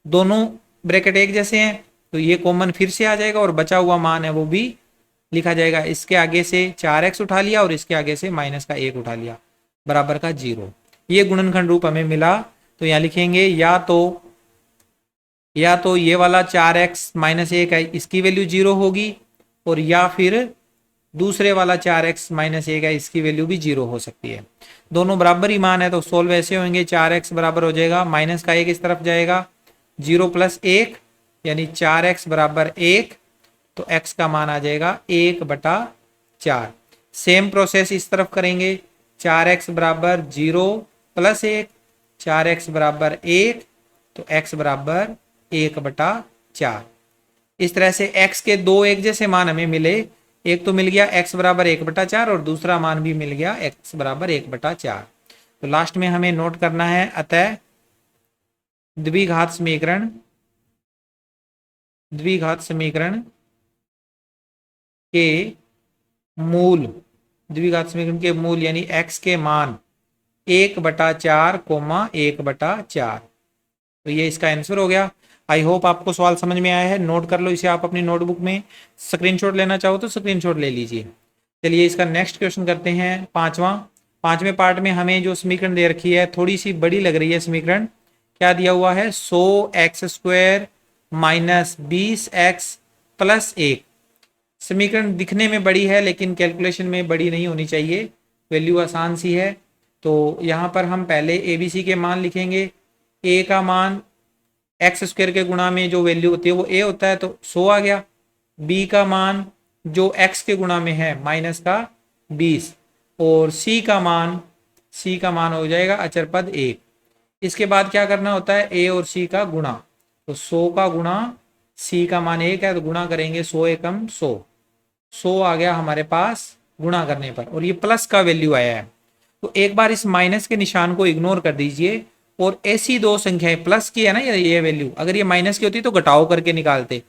दोनों ब्रैकेट एक जैसे हैं तो ये कॉमन फिर से आ जाएगा, और बचा हुआ मान है वो भी लिखा जाएगा। इसके आगे से 4x उठा लिया और इसके आगे से माइनस का 1 उठा लिया, बराबर का 0। ये गुणनखंड रूप हमें मिला, तो यहाँ लिखेंगे या तो ये वाला 4x - 1 है इसकी वैल्यू 0 होगी, और या फिर दूसरे वाला 4x - 1 है इसकी वैल्यू भी 0 हो सकती है। दोनों बराबर ही मान है तो सोल्व ऐसे होंगे, 4x बराबर हो जाएगा माइनस का 1 इस तरफ जाएगा, 0 + 1 यानी 4x बराबर 1, तो x का मान आ जाएगा 1/4। सेम प्रोसेस इस तरफ करेंगे, 4x बराबर 0 + 1, 4x बराबर 1, तो x बराबर 1/4। इस तरह से x के 2 एक जैसे मान हमें मिले, एक तो मिल गया x बराबर 1/4 और दूसरा मान भी मिल गया x बराबर 1/4। तो लास्ट में हमें नोट करना है, अतः द्विघात समीकरण के मूल, द्विघात समीकरण के मूल यानी x के मान 1/4, 1/4। तो ये इसका आंसर हो गया। आई होप आपको सवाल समझ में आया है। नोट कर लो इसे आप अपनी नोटबुक में, स्क्रीनशॉट लेना चाहो तो स्क्रीनशॉट ले लीजिए। चलिए इसका नेक्स्ट क्वेश्चन करते हैं, पांचवें पार्ट में हमें जो समीकरण दे रखी है थोड़ी सी बड़ी लग रही है समीकरण। क्या दिया हुआ है, 100x² माइनस 20x प्लस 1। समीकरण दिखने में बड़ी है लेकिन कैलकुलेशन में बड़ी नहीं होनी चाहिए, वैल्यू आसान सी है। तो यहाँ पर हम पहले ABC के मान लिखेंगे। a का मान x² के गुणा में जो वैल्यू होती है वो a होता है, तो 100 आ गया। b का मान जो x के गुणा में है माइनस का 20, और c का मान हो जाएगा अचर पद 1। इसके बाद क्या करना होता है, a और c का गुणा, तो 100 का गुणा, c का मान 1 है तो गुणा करेंगे 100 एकम 100 आ गया हमारे पास गुणा करने पर, और ये प्लस का वैल्यू आया है। तो एक बार इस माइनस के निशान को इग्नोर कर दीजिए, और ऐसी दो संख्याएं, प्लस की है ना ये वैल्यू, अगर ये माइनस की होती तो घटाव करके निकालते,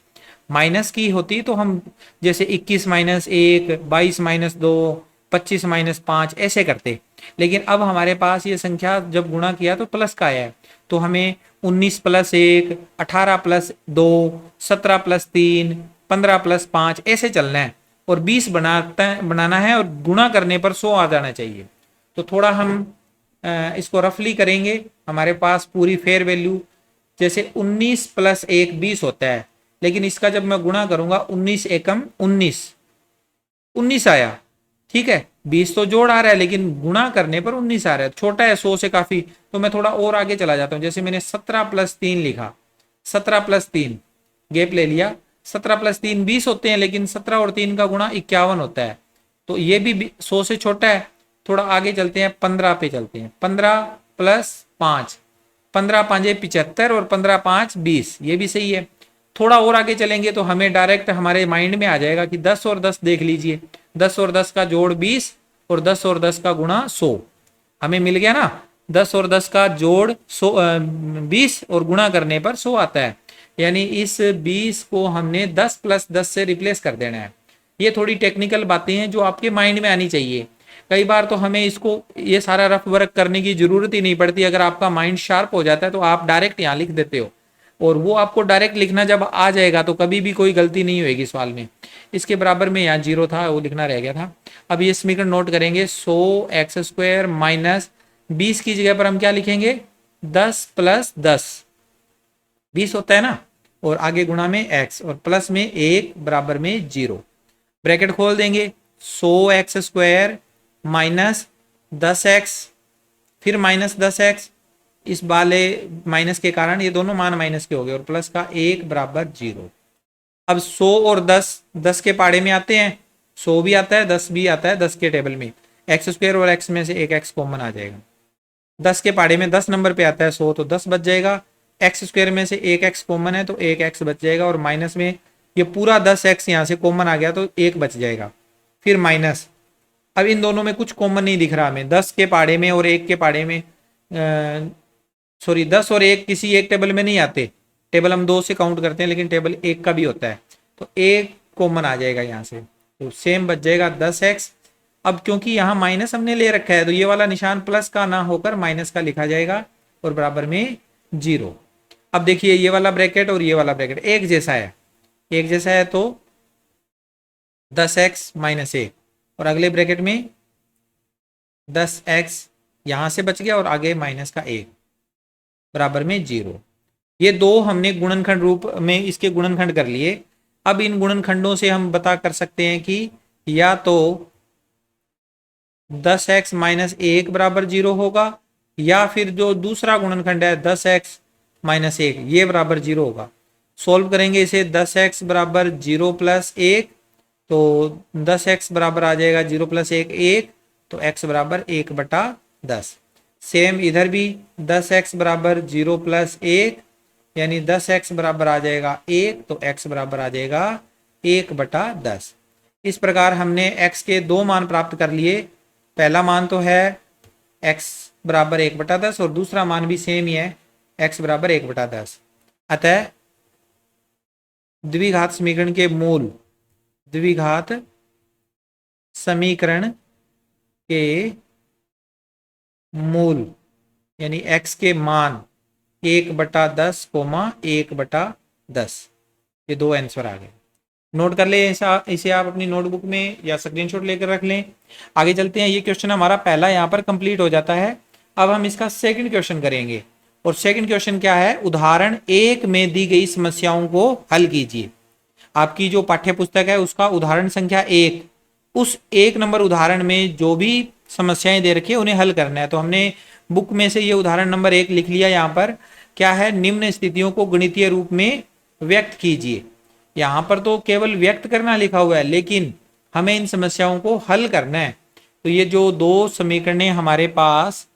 माइनस की होती तो हम जैसे 21 - 1, 22 - 2, 25 - 5 ऐसे करते। लेकिन अब हमारे पास ये संख्या जब गुणा किया तो प्लस का आया है, तो हमें 19 + 1, 18 + 2, 17 + 3, 15 + 5 ऐसे चलना है, और 20 बनाना है, और गुणा करने पर 100 आ जाना चाहिए। तो थोड़ा हम इसको रफली करेंगे। हमारे पास पूरी फेयर वैल्यू, जैसे 19 + 1 20 होता है, लेकिन इसका जब मैं गुणा करूंगा 19 एकम 19 आया, ठीक है। 20 तो जोड़ आ रहा है लेकिन गुणा करने पर 19 आ रहा है, छोटा है 100 से काफी। तो मैं थोड़ा और आगे चला जाता हूं, जैसे मैंने 17 + 3 लिखा, 17 + 3 गैप ले लिया, 17 + 3 20 होते हैं, लेकिन 17 और 3 का गुणा 51 होता है, तो ये भी 100 से छोटा है। थोड़ा आगे चलते हैं, 15 पे चलते हैं, 15 + 5, 15 × 5 = 75 और 15 × 5 = 20, ये भी सही है। थोड़ा और आगे चलेंगे तो हमें डायरेक्ट हमारे माइंड में आ जाएगा कि 10 और 10 देख लीजिए, 10 और 10 का जोड़ 20 और 10 और 10 का गुणा 100, हमें मिल गया ना। 10 और 10 का जोड़ 20 और गुणा करने पर 100 आता है, यानी इस 20 को हमने 10 + 10 से रिप्लेस कर देना है। ये थोड़ी टेक्निकल बातें हैं जो आपके माइंड में आनी चाहिए। कई बार तो हमें इसको ये सारा रफ वर्क करने की जरूरत ही नहीं पड़ती, अगर आपका माइंड शार्प हो जाता है तो आप डायरेक्ट यहाँ लिख देते हो, और वो आपको डायरेक्ट लिखना जब आ जाएगा तो कभी भी कोई गलती नहीं होगी सवाल में। इसके बराबर में यहाँ 0 था, वो लिखना रह गया था। अब ये समीकरण नोट करेंगे, 100x² माइनस 20 की जगह पर हम क्या लिखेंगे, 10 + 10 20 होता है ना, और आगे गुणा में x और प्लस में 1 बराबर में 0, ब्रैकेट खोल देंगे। 100x² माइनस 10x फिर माइनस 10x, इस वाले माइनस के कारण ये दोनों मान माइनस के हो गए, और प्लस का 1 बराबर 0। अब 100 और 10 के पाड़े में आते हैं, 100 भी आता है 10 भी आता है 10 के टेबल में, x² और x में से एक x कॉमन आ जाएगा। 10 के पाड़े में 10 नंबर पे आता है 100, तो 10 बच जाएगा, x² में से एक x कॉमन है तो एक x बच जाएगा, और माइनस में ये पूरा 10x यहाँ से कॉमन आ गया तो 1 बच जाएगा, फिर माइनस। अब इन दोनों में कुछ कॉमन नहीं दिख रहा हमें, 10 के पाड़े में और 1 के पाड़े में, 10 और 1 किसी एक टेबल में नहीं आते, टेबल हम 2 से काउंट करते हैं लेकिन टेबल 1 का भी होता है, तो 1 कॉमन आ जाएगा यहाँ से, तो सेम बच जाएगा 10x। अब क्योंकि यहाँ माइनस हमने ले रखा है तो ये वाला निशान प्लस का ना होकर माइनस का लिखा जाएगा, और बराबर में 0। अब देखिए ये वाला ब्रैकेट और ये वाला ब्रैकेट एक जैसा है, तो 10x - 1, और अगले ब्रैकेट में 10x यहां से बच गया और आगे माइनस का 1 बराबर में 0। ये दो हमने गुणनखंड रूप में इसके गुणनखंड कर लिए। अब इन गुणनखंडों से हम बता कर सकते हैं कि या तो 10x - 1 बराबर 0 होगा, या फिर जो दूसरा गुणनखंड है 10x - 1 ये बराबर 0 होगा। सोल्व करेंगे इसे, 10x बराबर 0 + 1, तो 10x बराबर आ जाएगा 0 + 1 1, तो x बराबर 1/10। सेम इधर भी 10x बराबर 0 + 1, यानी 10x बराबर आ जाएगा 1, तो x बराबर आ जाएगा 1/10। इस प्रकार हमने x के दो मान प्राप्त कर लिए। पहला मान तो है x बराबर 1/10 और दूसरा मान भी सेम ही है, x बराबर 1/10। अतः द्विघात समीकरण के मूल, द्विघात समीकरण के मूल यानी x के मान 1/10, 1/10, ये दो आंसर आ गए। नोट कर ले इसे आप अपनी नोटबुक में या स्क्रीनशॉट लेकर रख लें। आगे चलते हैं। ये क्वेश्चन हमारा पहला यहाँ पर कंप्लीट हो जाता है। अब हम इसका सेकंड क्वेश्चन करेंगे और सेकंड क्वेश्चन क्या है, उदाहरण 1 में दी गई समस्याओं को हल कीजिए। आपकी जो पाठ्य पुस्तक है उसका उदाहरण संख्या 1, उस 1 नंबर उदाहरण में जो भी समस्याएं दे रखी है उन्हें हल करना है। तो हमने बुक में से ये उदाहरण नंबर 1 लिख लिया। यहाँ पर क्या है, निम्न स्थितियों को गणितीय रूप में व्यक्त कीजिए। यहाँ पर तो केवल व्यक्त करना लिखा हुआ है, लेकिन हमें इन समस्याओं को हल करना है। तो ये जो दो समीकरणें हमारे पास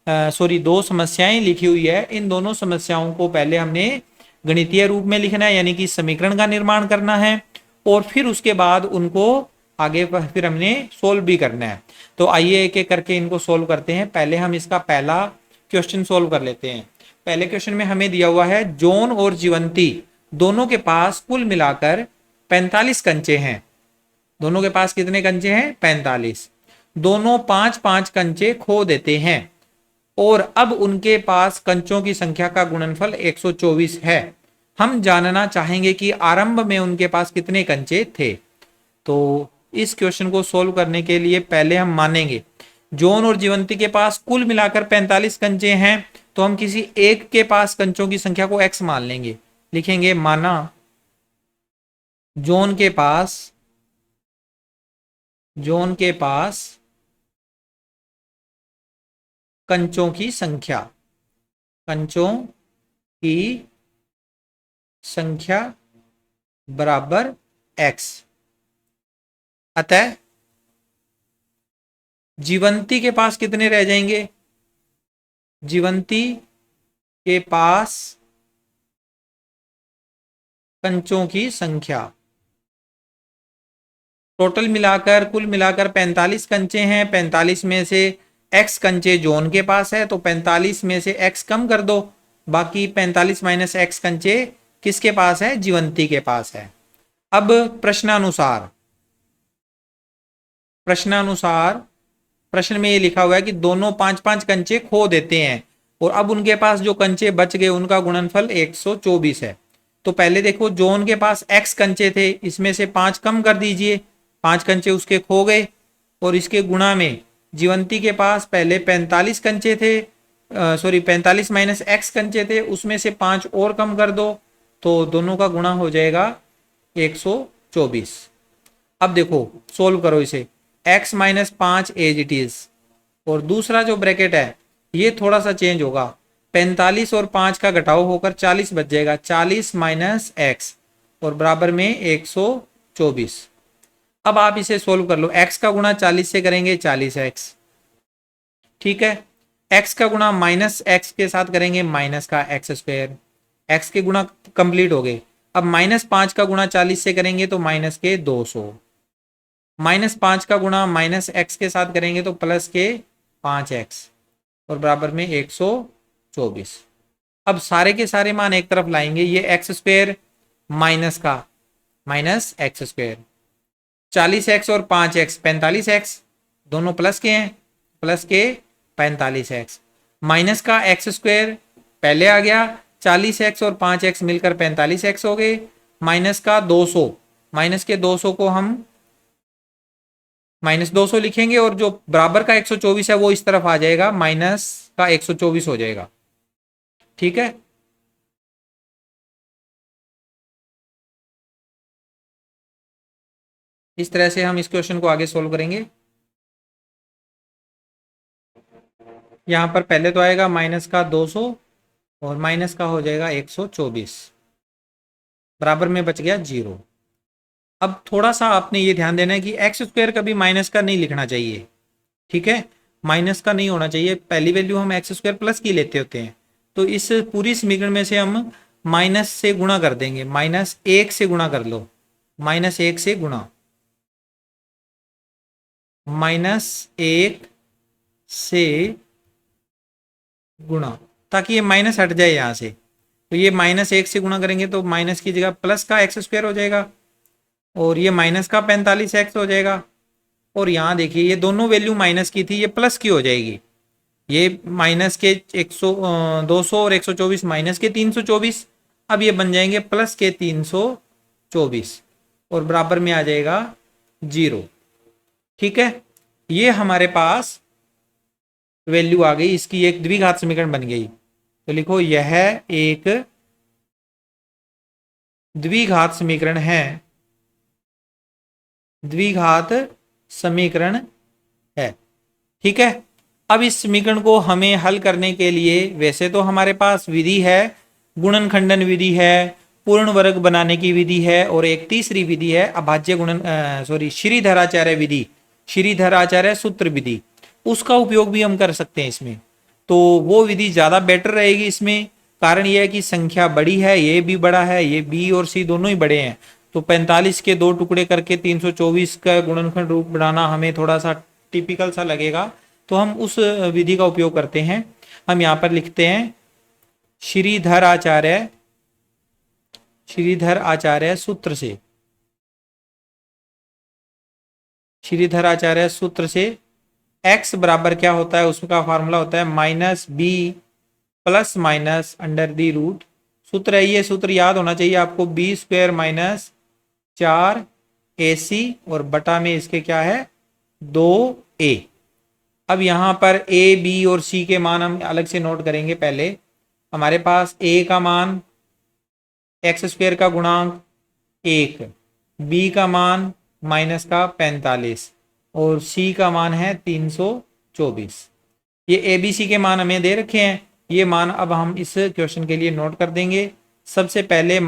दो समस्याएं लिखी हुई है, इन दोनों समस्याओं को पहले हमने गणितीय रूप में लिखना है, यानी कि समीकरण का निर्माण करना है, और फिर उसके बाद उनको आगे फिर हमने सोल्व भी करना है। तो आइए एक एक करके इनको सोल्व करते हैं। पहले हम इसका पहला क्वेश्चन सोल्व कर लेते हैं। पहले क्वेश्चन में हमें दिया हुआ है जॉन और जीवंती दोनों के पास कुल मिलाकर 45 कंचे हैं। दोनों के पास कितने कंचे हैं? 45। दोनों 5-5 कंचे खो देते हैं और अब उनके पास कंचों की संख्या का गुणनफल 124 है। हम जानना चाहेंगे कि आरंभ में उनके पास कितने कंचे थे। तो इस क्वेश्चन को सोल्व करने के लिए पहले हम मानेंगे जॉन और जीवंती के पास कुल मिलाकर 45 कंचे हैं, तो हम किसी एक के पास कंचों की संख्या को x मान लेंगे। लिखेंगे माना जॉन के पास कंचों की संख्या बराबर x। अतः जीवंती के पास कितने रह जाएंगे? जीवंती के पास कंचों की संख्या टोटल मिलाकर कुल मिलाकर 45 कंचे हैं। 45 में से x कंचे जॉन के पास है, तो 45 में से x कम कर दो, बाकी 45 माइनस x कंचे किसके पास है? जीवंती के पास है। अब प्रश्नानुसार प्रश्न में ये लिखा हुआ है कि दोनों 5-5 कंचे खो देते हैं और अब उनके पास जो कंचे बच गए उनका गुणनफल 124 है। तो पहले देखो जॉन के पास x कंचे थे, इसमें से 5 कम कर दीजिए, 5 कंचे उसके खो गए, और इसके गुणा में जीवंती के पास पहले 45 कंचे थे, 45 माइनस x कंचे थे, उसमें से 5 और कम कर दो, तो दोनों का गुणा हो जाएगा 124। अब देखो सोल्व करो इसे, x minus 5 as it is, और दूसरा जो ब्रैकेट है ये थोड़ा सा चेंज होगा, 45 और 5 का घटाव होकर 40 बच जाएगा, 40 माइनस x और बराबर में 124। अब आप इसे सोल्व कर लो। x का गुणा 40 से करेंगे 40x, ठीक है। x का गुणा माइनस x के साथ करेंगे माइनस का x², x के गुणा कंप्लीट हो गए। अब -5 का गुणा 40 से करेंगे तो माइनस के 200, -5 का गुणा माइनस x के साथ करेंगे तो प्लस के 5x और बराबर में 124। अब सारे के सारे मान एक तरफ लाएंगे, ये x² माइनस का माइनस x², 40x और 5x 45x, दोनों प्लस के हैं, प्लस के 45x, माइनस का x² पहले आ गया, 40x और 5x मिलकर 45x हो गए, माइनस का 200, माइनस के 200 को हम -200 लिखेंगे और जो बराबर का 124 है वो इस तरफ आ जाएगा, माइनस का 124 हो जाएगा, ठीक है। इस तरह से हम इस क्वेश्चन को आगे सोल्व करेंगे। यहां पर पहले तो आएगा माइनस का 200 और माइनस का हो जाएगा 124, बराबर में बच गया 0। अब थोड़ा सा आपने ये ध्यान देना है कि x² कभी माइनस का नहीं लिखना चाहिए, ठीक है, माइनस का नहीं होना चाहिए। पहली वैल्यू हम x² प्लस की लेते होते हैं, तो इस पूरी समीकरण में से हम माइनस से गुणा कर देंगे, -1 से गुणा कर लो, -1 से गुणा, -1 से गुणा, ताकि ये माइनस हट जाए यहाँ से। तो ये -1 से गुणा करेंगे तो माइनस की जगह प्लस का x² हो जाएगा, और ये माइनस का 45x हो जाएगा। और यहाँ देखिए ये दोनों वैल्यू माइनस की थी, ये प्लस की हो जाएगी। ये माइनस के 200 और 124 माइनस के 324, अब ये बन जाएंगे प्लस के 324 और बराबर में आ जाएगा 0। ठीक है, ये हमारे पास वैल्यू आ गई, इसकी एक द्विघात समीकरण बन गई। तो लिखो यह एक द्विघात समीकरण है, द्विघात समीकरण है। ठीक है, अब इस समीकरण को हमें हल करने के लिए वैसे तो हमारे पास विधि है, गुणन खंडन विधि है, पूर्ण वर्ग बनाने की विधि है, और एक तीसरी विधि है अभाज्य गुणन श्रीधराचार्य विधि, श्रीधराचार्य सूत्र विधि। उसका उपयोग भी हम कर सकते हैं इसमें, तो वो विधि ज्यादा बेटर रहेगी इसमें। कारण यह है कि संख्या बड़ी है, ये भी बड़ा है, ये बी और सी दोनों ही बड़े हैं। तो 45 के 2 टुकड़े करके 324 का गुणनखंड रूप बनाना हमें थोड़ा सा टिपिकल सा लगेगा, तो हम उस विधि का उपयोग करते हैं। हम यहाँ पर लिखते हैं श्रीधर आचार्य सूत्र से, श्रीधर आचार्य सूत्र से x बराबर क्या होता है, उसका फॉर्मूला होता है -b plus minus under the root. सूत्र है, ये सूत्र याद होना चाहिए आपको, b² - 4ac और बटा में इसके क्या है 2a। अब यहां पर a b और c के मान हम अलग से नोट करेंगे। पहले हमारे पास a का मान x² का गुणांक 1, b का मान माइनस का 45 और c का मान है 324। ये ए बी सी के मान हमें दे रखे हैं, ये मान अब हम इस क्वेश्चन के लिए नोट कर देंगे। सबसे पहले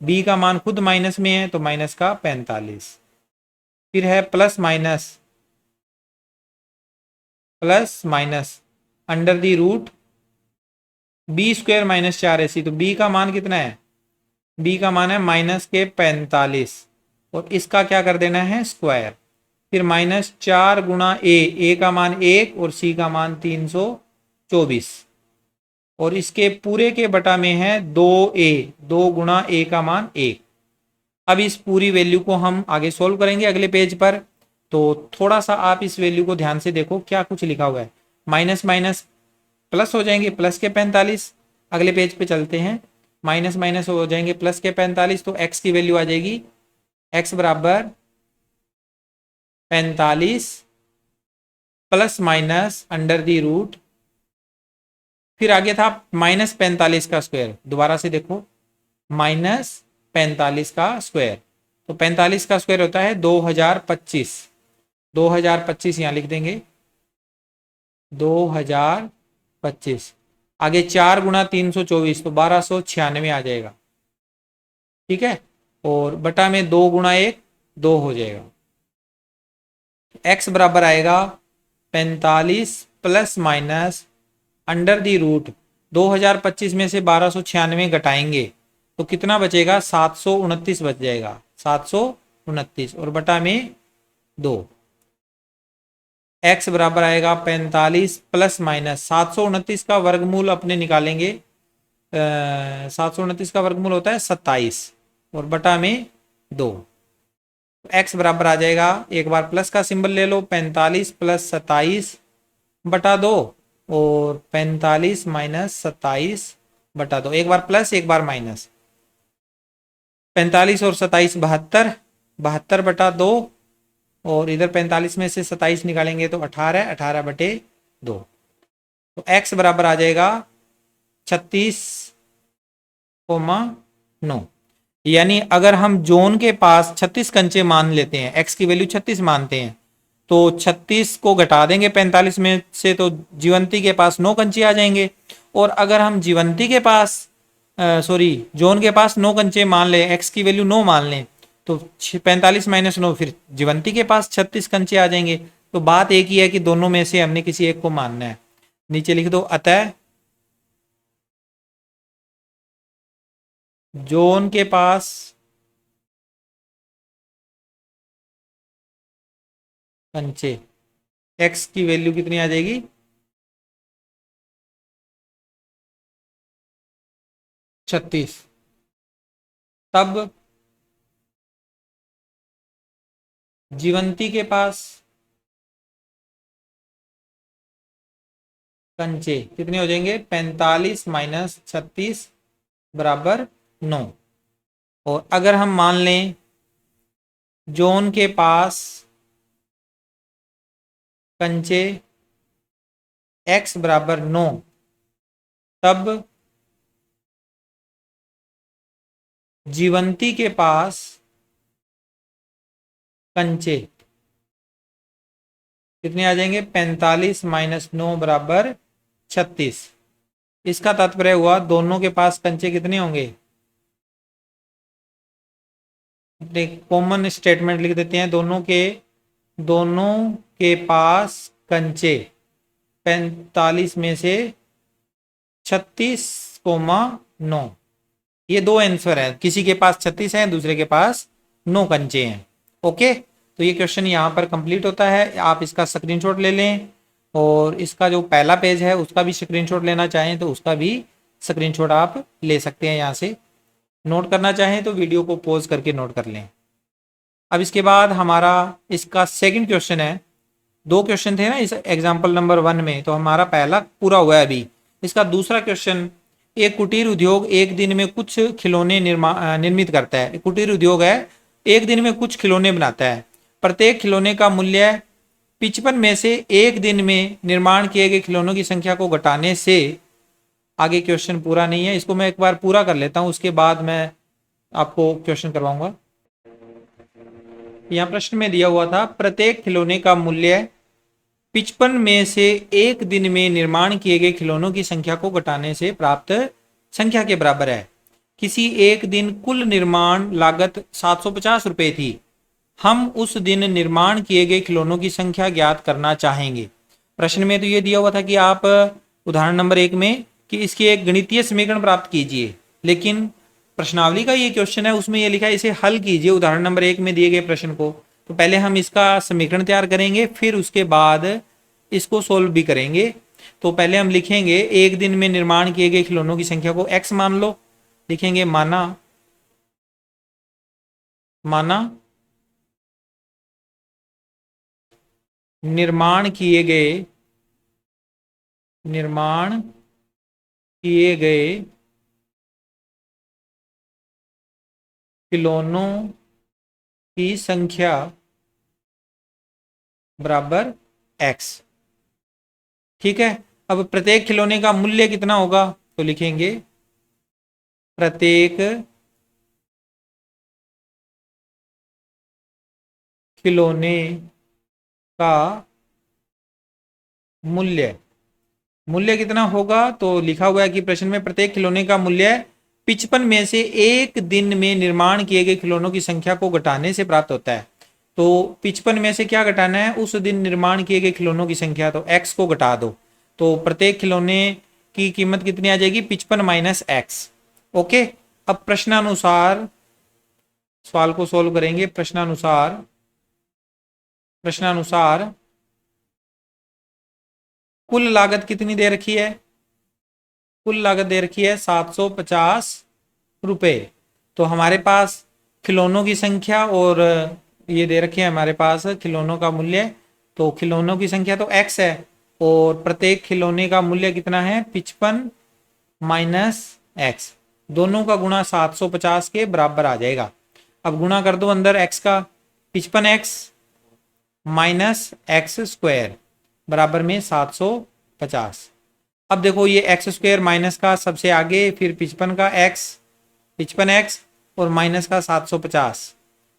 बी का मान खुद माइनस में है तो माइनस का 45, फिर है plus minus under the root b² - 4ac। तो b का मान कितना है, b का मान है माइनस के 45 और इसका क्या कर देना है स्क्वायर, फिर -4 गुणा a का मान 1 और c का मान 324 और इसके पूरे के बटा में है 2a, 2 गुणा a का मान 1। अब इस पूरी वैल्यू को हम आगे सोल्व करेंगे अगले पेज पर, तो थोड़ा सा आप इस वैल्यू को ध्यान से देखो क्या कुछ लिखा हुआ है। माइनस माइनस प्लस हो जाएंगे, प्लस के 45। अगले पेज पे चलते हैं, माइनस माइनस हो जाएंगे प्लस के 45, तो x की वैल्यू आ जाएगी x बराबर 45 plus minus under the root, फिर आगे था -45 का स्क्वायर। दोबारा से देखो, -45 का स्क्वायर, तो 45 का स्क्वायर होता है 2025। 2025 यहां लिख देंगे 2025। आगे 4 गुणा 324 तो 1296 आ जाएगा। ठीक है, और बटा में 2 गुणा 1 2 हो जाएगा। x बराबर आएगा 45 plus minus under the root 2025 में से 1296 घटाएंगे तो कितना बचेगा 729 बच जाएगा, 729 और बटा में 2। x बराबर आएगा 45 प्लस माइनस 729 का वर्गमूल अपने निकालेंगे, 729 का वर्गमूल होता है 27 और बटा में 2। x बराबर आ जाएगा, एक बार प्लस का सिंबल ले लो, 45 प्लस 27 बटा 2 और 45 माइनस 27 बटा 2। एक बार प्लस एक बार माइनस, 45 और 27 72, 72 बटा 2 और इधर 45 में से 27 निकालेंगे तो 18, 18 बटे 2। तो x बराबर आ जाएगा 36,9। यानी अगर हम जोन के पास 36 कंचे मान लेते हैं, x की वैल्यू 36 मानते हैं, तो 36 को घटा देंगे 45 में से तो जीवंती के पास 9 कंचे आ जाएंगे। और अगर हम जीवंती के पास जोन के पास 9 कंचे मान लें, x की वैल्यू 9 मान लें, तो 45 माइनस 9 फिर जीवंती के पास 36 कंचे आ जाएंगे। तो बात एक ही है कि दोनों में से हमने किसी एक को मानना है। नीचे लिख दो, अतः जोन के पास कंचे। एक्स की वैल्यू कितनी आ जाएगी? 36। तब जीवंती के पास कंचे कितने हो जाएंगे? 45 माइनस 36 बराबर 9। और अगर हम मान लें जॉन के पास कंचे x बराबर 9, तब जीवंती के पास कंचे कितने आ जाएंगे? 45 माइनस 9 बराबर 36। इसका तात्पर्य हुआ दोनों के पास कंचे कितने होंगे? कॉमन स्टेटमेंट लिख देते हैं, दोनों के पास कंचे 45 में से 36,9। ये दो आंसर है, किसी के पास 36 है, दूसरे के पास 9 कंचे हैं। ओके, तो ये क्वेश्चन यहाँ पर कंप्लीट होता है। आप इसका स्क्रीनशॉट ले लें और इसका जो पहला पेज है उसका भी स्क्रीनशॉट लेना चाहें तो उसका भी स्क्रीनशॉट आप ले सकते हैं। यहाँ से नोट करना चाहें तो वीडियो को पॉज करके नोट कर लें। अब इसके बाद हमारा इसका सेकंड क्वेश्चन है। दो क्वेश्चन थे ना इस एग्जाम्पल नंबर 1 में, तो हमारा पहला पूरा हुआ है अभी। इसका दूसरा क्वेश्चन, एक कुटीर उद्योग एक दिन में कुछ खिलौने निर्मित करता है। कुटीर उद्योग है, एक दिन में कुछ खिलौने बनाता है। प्रत्येक खिलौने का मूल्य 55 में से एक दिन में निर्माण किए गए खिलौनों की संख्या को घटाने से। आगे क्वेश्चन पूरा नहीं है, इसको मैं एक बार पूरा कर लेता हूं, उसके बाद मैं आपको क्वेश्चन करवाऊंगा। यहाँ प्रश्न में दिया हुआ था प्रत्येक खिलौने का मूल्य 55 में से एक दिन में निर्माण किए गए खिलौनों की संख्या को घटाने से प्राप्त संख्या के बराबर है। किसी एक दिन कुल निर्माण लागत 750 रुपए थी। हम उस दिन निर्माण किए गए खिलौनों की संख्या ज्ञात करना चाहेंगे। प्रश्न में तो ये दिया हुआ था कि आप उदाहरण नंबर 1 में कि इसकी एक गणितीय समीकरण प्राप्त कीजिए, लेकिन प्रश्नावली का ये क्वेश्चन है उसमें ये लिखा है इसे हल कीजिए उदाहरण नंबर 1 में दिए गए प्रश्न को। तो पहले हम इसका समीकरण तैयार करेंगे, फिर उसके बाद इसको सोल्व भी करेंगे। तो पहले हम लिखेंगे एक दिन में निर्माण किए गए खिलौनों की संख्या को x मान लो। लिखेंगे माना निर्माण किए गए खिलौनों की संख्या बराबर x। ठीक है, अब प्रत्येक खिलौने का मूल्य कितना होगा? तो लिखेंगे प्रत्येक खिलौने का मूल्य कितना होगा? तो लिखा हुआ है कि प्रश्न में प्रत्येक खिलौने का मूल्य 55 में से एक दिन में निर्माण किए गए खिलौनों की संख्या को घटाने से प्राप्त होता है। तो 55 में से क्या घटाना है? उस दिन निर्माण किए गए खिलौनों की संख्या, तो x को घटा दो। तो प्रत्येक खिलौने की कीमत कितनी आ जाएगी? 55 माइनस एक्स। ओके, अब प्रश्नानुसार सवाल को सोल्व करेंगे। प्रश्नानुसार कुल लागत कितनी दे रखी है? कुल लागत दे रखी है 750 रुपए। तो हमारे पास खिलौनों की संख्या और ये दे रखे हैं हमारे पास खिलौनों का मूल्य। तो खिलौनों की संख्या तो x है और प्रत्येक खिलौने का मूल्य कितना है? 55 माइनस एक्स। दोनों का गुणा 750 के बराबर आ जाएगा। अब गुणा कर दो अंदर x का, 55x माइनस एक्स स्क्वायर बराबर में 750। अब देखो ये एक्स स्क्वायर माइनस का सबसे आगे, फिर 55 का x, 55x और माइनस का 750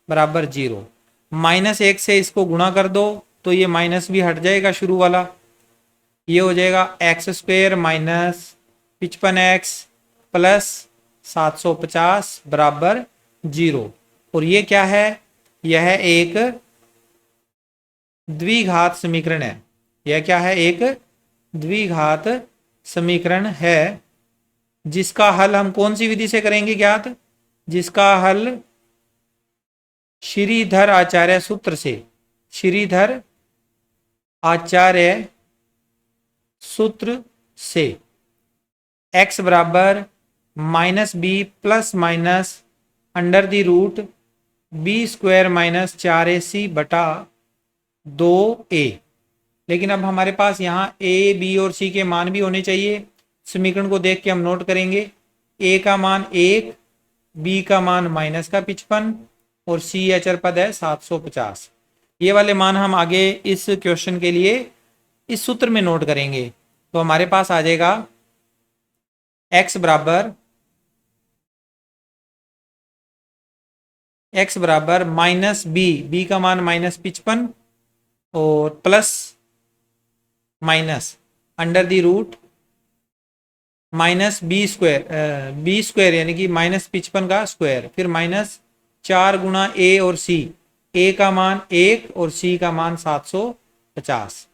बराबर 0। माइनस 1 से इसको गुणा कर दो तो ये माइनस भी हट जाएगा शुरू वाला। ये हो जाएगा x square minus 55x plus 750 बराबर 0। और ये क्या है? यह एक द्विघात समीकरण है। यह क्या है? एक द्विघात समीकरण है जिसका हल हम कौन सी विधि से करेंगे ज्ञात? जिसका हल श्रीधर आचार्य सूत्र से, श्रीधर आचार्य सूत्र से x बराबर -b plus minus under the root b² minus 4ac बटा 2a। लेकिन अब हमारे पास यहाँ a, b और c के मान भी होने चाहिए। समीकरण को देख के हम नोट करेंगे। a का मान 1, b का मान -55 और c अचर पद है 750। ये वाले मान हम आगे इस क्वेश्चन के लिए इस सूत्र में नोट करेंगे। तो हमारे पास आ जाएगा x बराबर -b का मान -55 और plus minus under the root -b² यानी कि -55 का स्क्वायर, फिर -4 गुणा a और c। a का मान 1 और c का मान 750।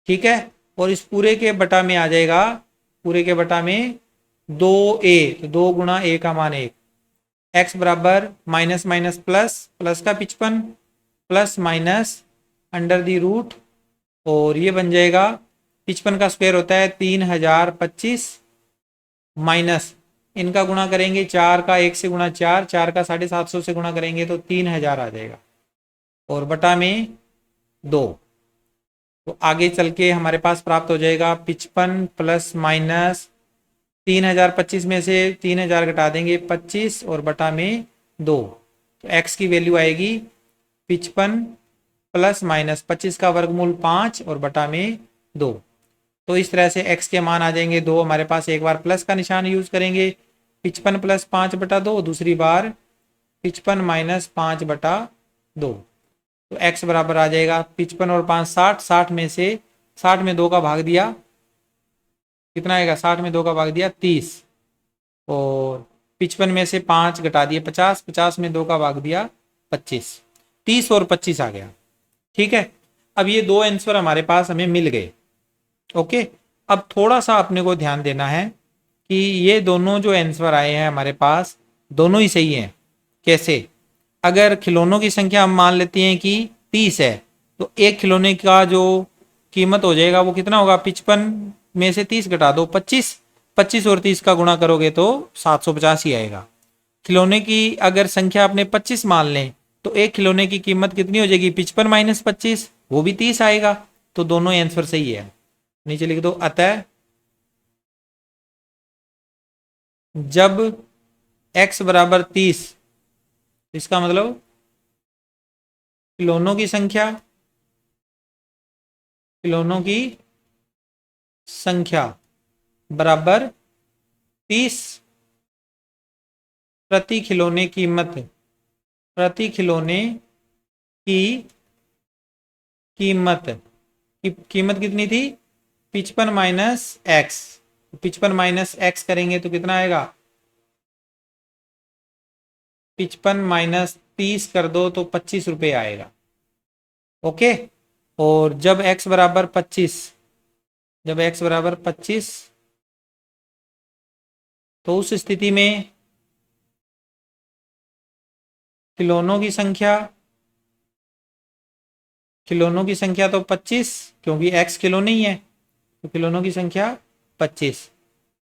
ठीक है। और इस पूरे के बटा में आ जाएगा, पूरे के बटा में 2a, तो 2 गुणा a का मान 1। x बराबर माइनस माइनस प्लस, प्लस का 55 plus minus under the root, और ये बन जाएगा 55 का स्क्वायर होता है 3025 माइनस इनका गुणा करेंगे 4 का 1 से गुणा 4, 4 का 750 से गुणा करेंगे तो 3000 आ जाएगा और बटा में 2। तो आगे चल के हमारे पास प्राप्त हो जाएगा 55 प्लस माइनस 3025 में से 3000 घटा देंगे 25 और बटा में 2। तो x की वैल्यू आएगी 55 प्लस माइनस 25 का वर्गमूल 5 और बटा में 2। तो इस तरह से x के मान आ जाएंगे 2। हमारे पास एक बार प्लस का निशान यूज करेंगे, 55 प्लस 5 बटा 2, दूसरी बार 55 माइनस 5 बटा 2। तो x बराबर आ जाएगा 55 और 5 60, 60 में से 60 में 2 का भाग दिया, कितना आएगा 60 में 2 का भाग दिया 30, और 55 में से 5 घटा दिए 50, 50 में 2 का भाग दिया 25, 30 और 25 आ गया। ठीक है। अब ये दो आंसर हमारे पास हमें मिल गए। ओके। अब थोड़ा सा अपने को ध्यान देना है कि ये दोनों जो आंसर आए हैं हमारे पास दोनों ही सही हैं। कैसे? अगर खिलौनों की संख्या हम मान लेते हैं कि 30 है, तो एक खिलौने का जो कीमत हो जाएगा वो कितना होगा, 55 में से 30 घटा दो 25, 25 और 30 का गुणा करोगे तो 750 ही आएगा। खिलौने की अगर संख्या अपने 25 मान लें तो एक खिलौने की कीमत कितनी हो जाएगी, 55 माइनस 25, वो भी 30 आएगा। तो दोनों आंसर सही है। नीचे लिख दो, अतः जब x बराबर 30, इसका मतलब खिलौनों की संख्या बराबर 30, प्रति खिलौने की कीमत कितनी थी, 55 माइनस एक्स। 55 माइनस एक्स करेंगे तो कितना आएगा, 55 माइनस 30 कर दो तो 25 रुपये आएगा। ओके। और जब x बराबर 25, तो उस स्थिति में खिलौनों की संख्या तो 25, क्योंकि x खिलौने ही है तो खिलौनों की संख्या 25,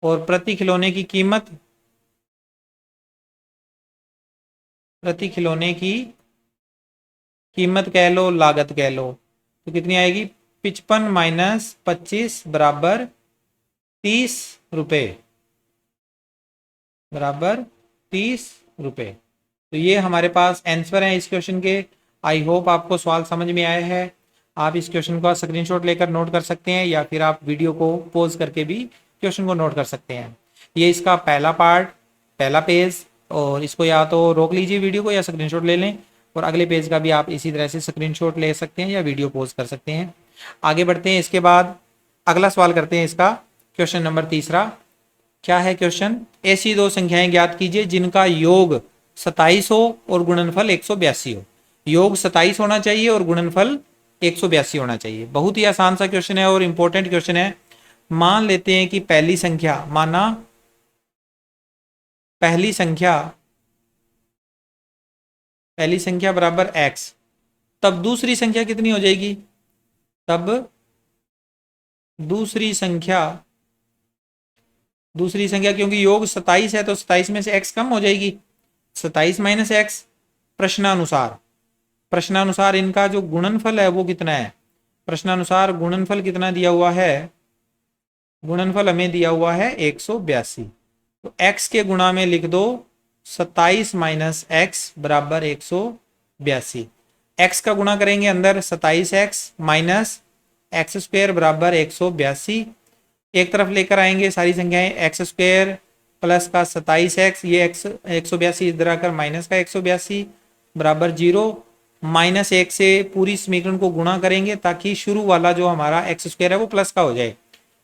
और प्रति खिलौने की कीमत कह लो, लागत कह लो, तो कितनी आएगी, 55 माइनस 25 बराबर 30 रुपये, तो ये हमारे पास आंसर है इस क्वेश्चन के। आई होप आपको सवाल समझ में आया है। आप इस क्वेश्चन का स्क्रीनशॉट लेकर नोट कर सकते हैं, या फिर आप वीडियो को पॉज करके भी क्वेश्चन को नोट कर सकते हैं। ये इसका पहला पार्ट, पहला पेज, और इसको या तो रोक लीजिए वीडियो को या स्क्रीनशॉट ले लें, और अगले पेज का भी आप इसी तरह से स्क्रीनशॉट ले सकते हैं या वीडियो पॉज कर सकते हैं। आगे बढ़ते हैं। इसके बाद अगला सवाल करते हैं, इसका क्वेश्चन नंबर 3। क्या है क्वेश्चन, ऐसी दो संख्याएं ज्ञात कीजिए जिनका योग 27 हो और गुणनफल 182 हो। योग 27 होना चाहिए और गुणनफल 182 होना चाहिए। बहुत ही आसान सा क्वेश्चन है और इंपॉर्टेंट क्वेश्चन है। मान लेते हैं कि पहली संख्या बराबर x, तब दूसरी संख्या कितनी हो जाएगी, तब दूसरी संख्या क्योंकि योग 27 है तो 27 में से x कम हो जाएगी, 27 माइनस एक्स। प्रश्नानुसार इनका जो गुणनफल है वो कितना है? प्रश्नानुसार गुणनफल कितना दिया हुआ है? गुणनफल हमें दिया हुआ है 182। तो x के गुणा में लिख दो 27 माइनस एक्स बराबर 182। x का गुणा करेंगे अंदर 27x माइनस एक्स स्क्वायर बराबर 182। एक तरफ लेकर आएंगे सारी संख्याएं, एक्स स्क्वायर प्लस का 27x, ये एक्स 182 इधर आकर माइनस का 182 बराबर 0। माइनस 1 से पूरी समीकरण को गुणा करेंगे ताकि शुरू वाला जो हमारा एक्स स्क्वायर है वो प्लस का हो जाए,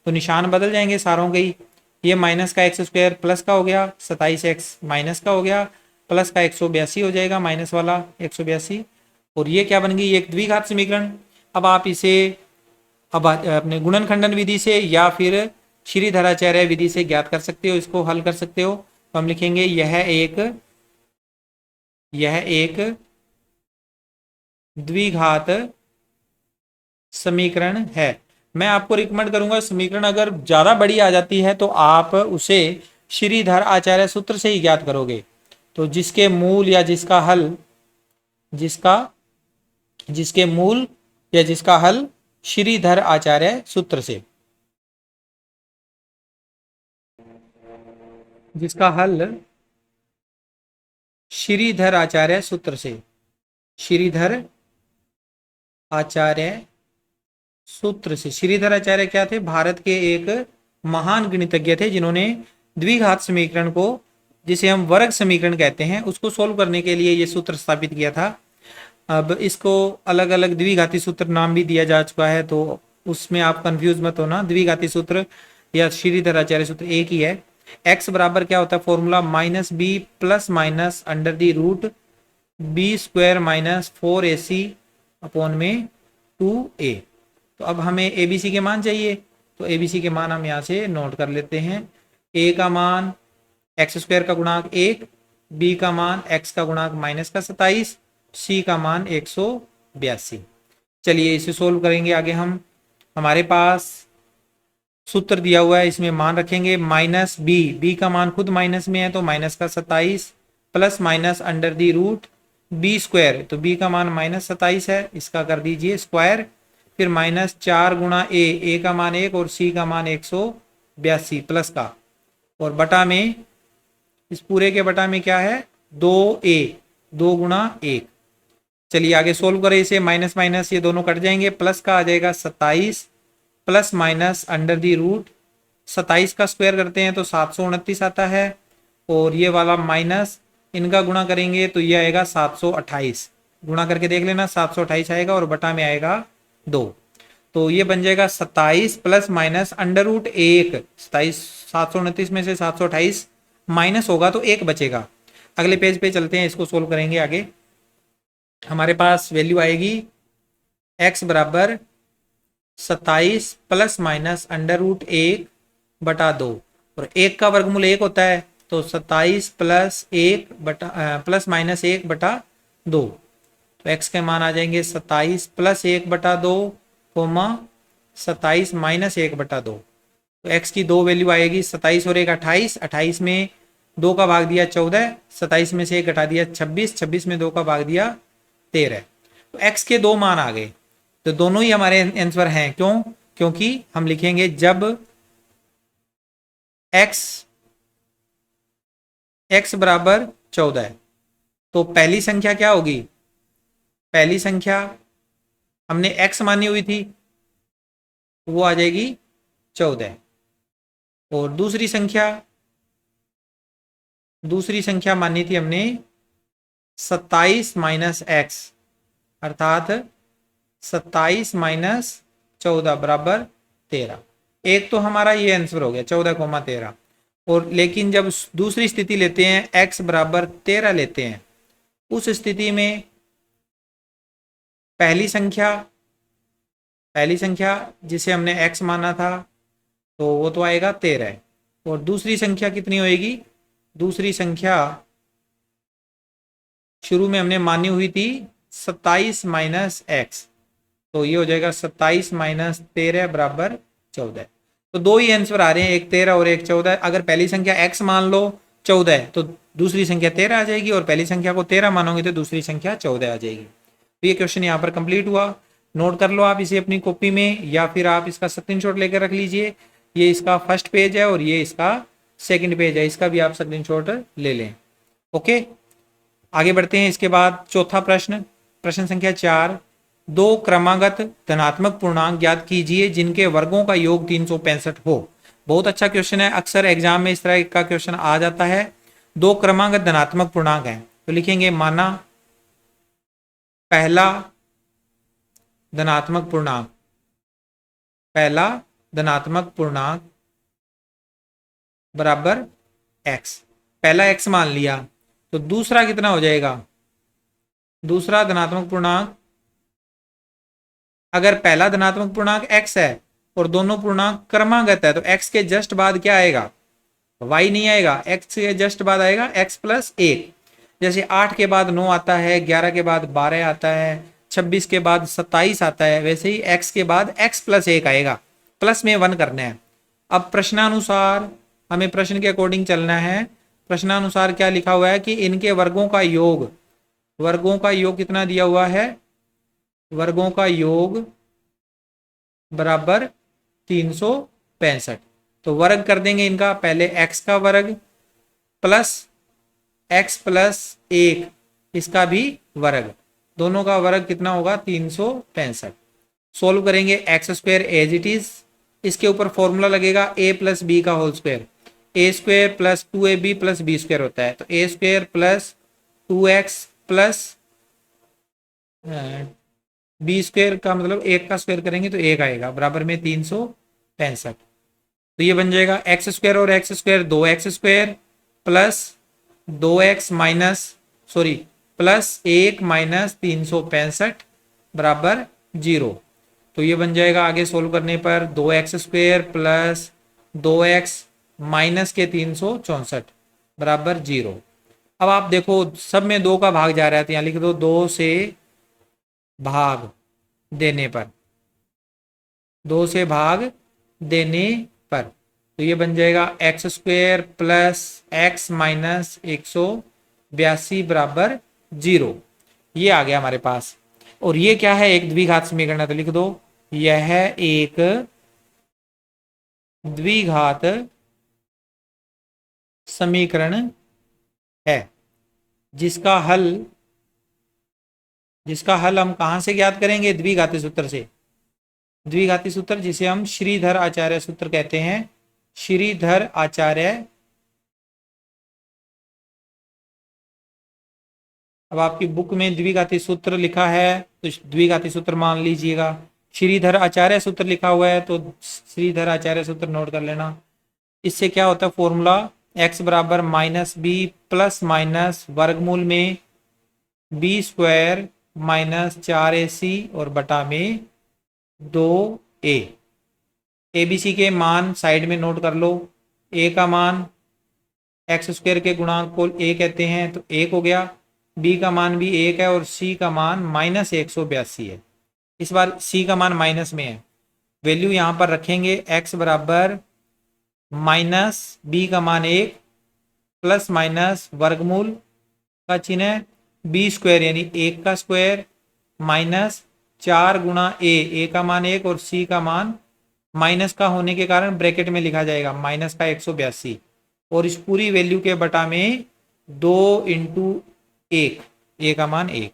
तो निशान बदल जाएंगे सारों के ही। ये माइनस का एक्स स्क्वायर प्लस का हो गया, 27x माइनस का हो गया, प्लस का 182 हो जाएगा, माइनस वाला 182। और ये क्या बन गई? एक द्विघात समीकरण। अब आप इसे अब अपने गुणनखंडन विधि से या फिर श्रीधराचार्य विधि से ज्ञात कर सकते हो, इसको हल कर सकते हो। तो हम लिखेंगे यह एक द्विघात समीकरण है। मैं आपको रिकमेंड करूंगा, समीकरण अगर ज्यादा बड़ी आ जाती है तो आप उसे श्रीधर आचार्य सूत्र से ही ज्ञात करोगे। तो जिसके मूल या जिसका हल श्रीधर आचार्य सूत्र से, जिसका हल श्रीधर आचार्य सूत्र से, श्रीधर आचार्य सूत्र से। श्रीधर आचार्य क्या थे? भारत के एक महान गणितज्ञ थे जिन्होंने द्विघात समीकरण को, जिसे हम वर्ग समीकरण कहते हैं, उसको सोल्व करने के लिए ये सूत्र स्थापित किया था। अब इसको अलग अलग द्विघाती सूत्र नाम भी दिया जा चुका है, तो उसमें आप कंफ्यूज मत होना। द्विघाती सूत्र या श्रीधर आचार्य सूत्र एक ही है। x बराबर क्या होता है? Formula -b plus minus under the root b square minus 4ac upon में 2a। तो अब हमें abc के मान चाहिए, तो abc के मान हम यहाँ से नोट कर लेते हैं। a का मान एक्स स्क्वायर का गुणांक 1, b का मान x का गुणांक माइनस का 27, c का मान 182। चलिए इसे सोल्व करेंगे आगे हम। हमारे पास सूत्र दिया हुआ है, इसमें मान रखेंगे माइनस b का मान खुद माइनस में है तो माइनस का 27 plus minus under the root b square, तो b का मान माइनस 27 है, इसका कर दीजिए स्क्वायर, फिर माइनस 4 गुणा a का मान 1 और c का मान 182 प्लस का, और बटा में, इस पूरे के बटा में क्या है? 2a, 2 गुणा 1। चलिए आगे सोल्व करें इसे। माइनस माइनस ये दोनों कट जाएंगे, प्लस का आ जाएगा 27 plus minus under the root 27 का स्क्वायर करते हैं तो 729 आता है, और ये वाला माइनस इनका गुणा करेंगे तो ये आएगा 728। गुणा करके देख लेना, 728 आएगा और बटा में आएगा 2। तो ये बन जाएगा 27 प्लस माइनस अंडर रूट 1। 729 में से 728 माइनस होगा तो 1 बचेगा। अगले पेज पे चलते हैं, इसको सोल्व करेंगे आगे। हमारे पास वैल्यू आएगी x बराबर 27 प्लस माइनस अंडर रूट 1 बटा 2, और 1 का वर्गमूल 1 होता है, तो 27 प्लस 1 बटा प्लस माइनस 1 बटा 2, तो x के मान आ जाएंगे 27 प्लस 1 बटा 2 कोमा 27 माइनस 1 बटा 2। तो x की दो वैल्यू आएगी, 27 और 1 28, 28 में 2 का भाग दिया 14, 27 में से 1 घटा दिया 26, 26 में 2 का भाग दिया 13। तो x के दो मान आ गए, तो दोनों ही हमारे आंसर हैं। क्यों? क्योंकि हम लिखेंगे जब x बराबर 14 तो पहली संख्या क्या होगी? पहली संख्या हमने x मानी हुई थी, वो आ जाएगी 14, और दूसरी संख्या मानी थी हमने 27 माइनस एक्स, अर्थात 27 माइनस 14 बराबर 13। एक तो हमारा ये आंसर हो गया 14,13। और लेकिन जब दूसरी स्थिति लेते हैं, x बराबर 13 लेते हैं, उस स्थिति में पहली संख्या जिसे हमने x माना था तो वो तो आएगा 13, और दूसरी संख्या कितनी होएगी? दूसरी संख्या शुरू में हमने मानी हुई थी 27 माइनस एक्स, तो ये हो जाएगा 27 माइनस 13 बराबर 14। तो दो ही आंसर आ रहे हैं, एक 13 और एक 14। अगर पहली संख्या x मान लो 14 है तो दूसरी संख्या 13 आ जाएगी, और पहली संख्या को 13 मानोगे तो दूसरी संख्या 14 आ जाएगी। तो ये क्वेश्चन यहाँ पर कंप्लीट हुआ। नोट कर लो आप इसे अपनी कॉपी में, या फिर आप इसका स्क्रीनशॉट लेकर रख लीजिए। ये इसका फर्स्ट पेज है और ये इसका सेकंड पेज है, इसका भी आप स्क्रीनशॉट ले लें। ओके, आगे बढ़ते हैं। इसके बाद चौथा प्रश्न, प्रश्न संख्या 4, दो क्रमागत धनात्मक पूर्णांक ज्ञात कीजिए जिनके वर्गों का योग 365 हो। बहुत अच्छा क्वेश्चन है, अक्सर एग्जाम में इस तरह का क्वेश्चन आ जाता है। दो क्रमागत धनात्मक पूर्णांक है तो लिखेंगे माना पहला धनात्मक पूर्णांक, पहला धनात्मक पूर्णांक बराबर x। पहला x मान लिया तो दूसरा कितना हो जाएगा, दूसरा धनात्मक पूर्णांक, अगर पहला धनात्मक पूर्णांक x है और दोनों पूर्णांक क्रमागत है तो x के जस्ट बाद क्या आएगा, y नहीं आएगा, x के जस्ट बाद आएगा x प्लस 1। जैसे 8 के बाद 9 आता है, 11 के बाद 12 आता है, 26 के बाद 27 आता है, वैसे ही x के बाद x प्लस 1 आएगा, प्लस में 1 करना है। अब प्रश्नानुसार हमें प्रश्न के अकॉर्डिंग चलना है। प्रश्नानुसार क्या लिखा हुआ है कि इनके वर्गों का योग, वर्गों का योग कितना दिया हुआ है, वर्गों का योग बराबर 365। तो वर्ग कर देंगे इनका, पहले x का वर्ग प्लस x प्लस 1 इसका भी वर्ग, दोनों का वर्ग कितना होगा 365। सोल्व करेंगे x square as it is, इसके ऊपर फॉर्मूला लगेगा a प्लस बी का whole square, A square plus 2ab plus B square होता है, तो A square plus 2x plus B square का मतलब 1 का स्क्वायर करेंगे तो 1 आएगा, बराबर में 365। तो ये बन जाएगा एक्स स्क्वायर और x square 2x square plus 2x minus sorry plus 1 minus 365 बराबर 0। तो ये बन जाएगा आगे सोल्व करने पर 2x square plus 2x minus के 364 बराबर 0। अब आप देखो सब में 2 का भाग जा रहा है तो यहाँ लिख दो 2 से भाग देने पर, 2 से भाग देने पर, तो ये बन जाएगा x square plus x minus 182 बराबर 0। ये आ गया हमारे पास। और ये क्या है, एक द्विघात समीकरण, तो लिख दो यह एक द्विघात समीकरण है जिसका हल हम कहां से ज्ञात करेंगे, द्विघाती सूत्र से। द्विघाती सूत्र जिसे हम श्रीधर आचार्य सूत्र कहते हैं, श्रीधर आचार्य। अब आपकी बुक में द्विघाती सूत्र लिखा है तो द्विघाती सूत्र मान लीजिएगा, श्रीधर आचार्य सूत्र लिखा हुआ है तो श्रीधर आचार्य सूत्र नोट कर लेना। इससे क्या होता है फॉर्मूला, x बराबर माइनस बी प्लस माइनस वर्गमूल में बी स्क्वायर माइनस 4ac और बटा में 2a। ABC के मान साइड में नोट कर लो, a का मान एक्स स्क्वायर के गुणांक को a कहते हैं तो 1 हो गया, b का मान भी 1 है और c का मान माइनस 182 है। इस बार c का मान माइनस में है, वैल्यू यहाँ पर रखेंगे, x बराबर माइनस b का मान 1 प्लस माइनस वर्गमूल का चिन्ह है बी स्क्वायर यानी 1 का स्क्वायर माइनस 4 गुणा a का मान 1 और c का मान माइनस का होने के कारण ब्रैकेट में लिखा जाएगा माइनस का 182 और इस पूरी वैल्यू के बटा में 2 इंटू 1, a का मान 1।